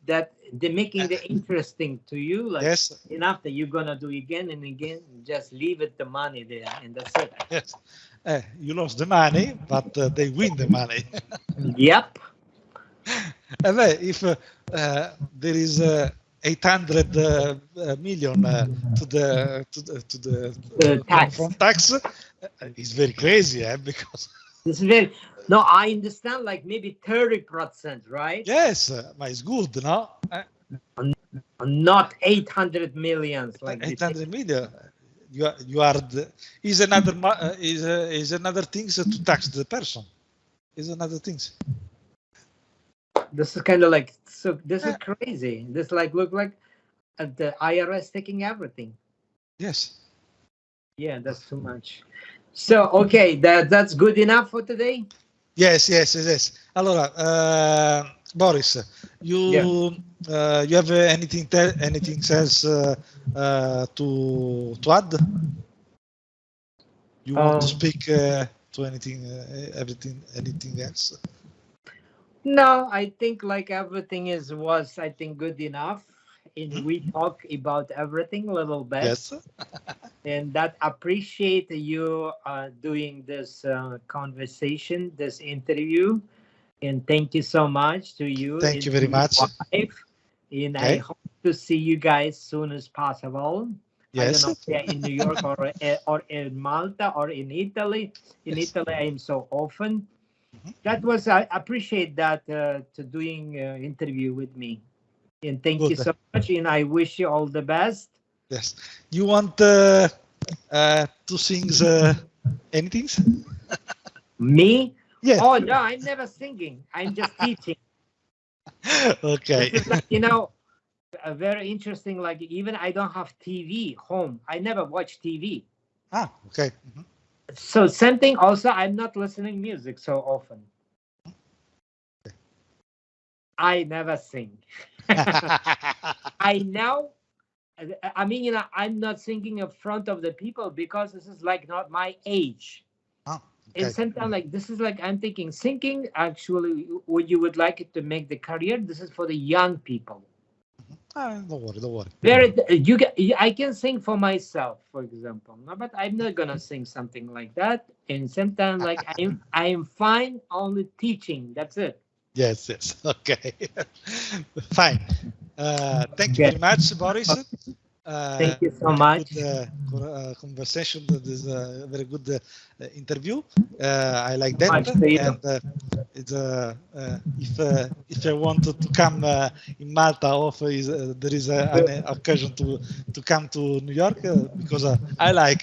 they're making it interesting to you. Like, yes. And after you're gonna do again and again, just leave it the money there, and that's it. Yes. You lost the money, but they win the money. Yep. If there is 800 million to the tax. From tax, it's very crazy, because it's very. No, I understand. Like maybe 30%, right? Yes, but it's good, no? Not 800 millions. Like 800 million. You are is another things to tax the person. Is another things. This is kind of like so. This is crazy. This like look like the IRS taking everything. Yes. Yeah, that's too much. So okay, that's good enough for today. Yes. Allora, Boris, you have anything else to add? You want to speak to anything else? No, I think like everything was I think good enough, and we talk about everything a little bit. Yes. And that appreciate you doing this conversation, this interview, and thank you so much to you. Thank you very much. And I hope to see you guys soon as possible. Yes. I don't know if they're in New York or in Malta or in Italy. In Italy, I am so often. That was I appreciate that to doing interview with me, and thank you so much. And I wish you all the best. Yes. You want to sing anything? Me? Yes. Oh no, I'm never singing. I'm just teaching. Okay. This is like, very interesting. Like even I don't have TV home. I never watch TV. Okay. So same thing. Also, I'm not listening music so often. I never sing. I now, I mean, you know, I'm not singing in front of the people because this is like not my age. Okay. And sometimes like this is like I'm thinking singing actually when you would like it to make the career, this is for the young people. Don't worry. Very I can sing for myself, for example, no, but I'm not gonna sing something like that. And sometimes like I'm fine only teaching. That's it. Yes. Okay. Fine. Thank you very much, Boris. Thank you so much. Good conversation. This is a very good interview. I like that. And if I want to come in Malta, or there is an occasion to come to New York, because I like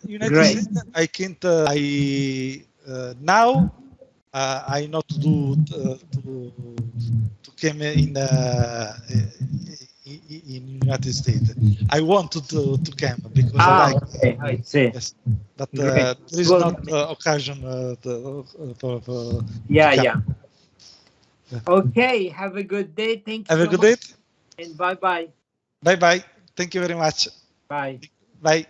United States. I can't. Now I not to do to come in United States. I wanted to come because I like. Okay. I see. Yes, but there is not occasion for yeah. Okay. Have a good day. Thank you. Have a good day. And bye. Bye. Thank you very much. Bye. Bye.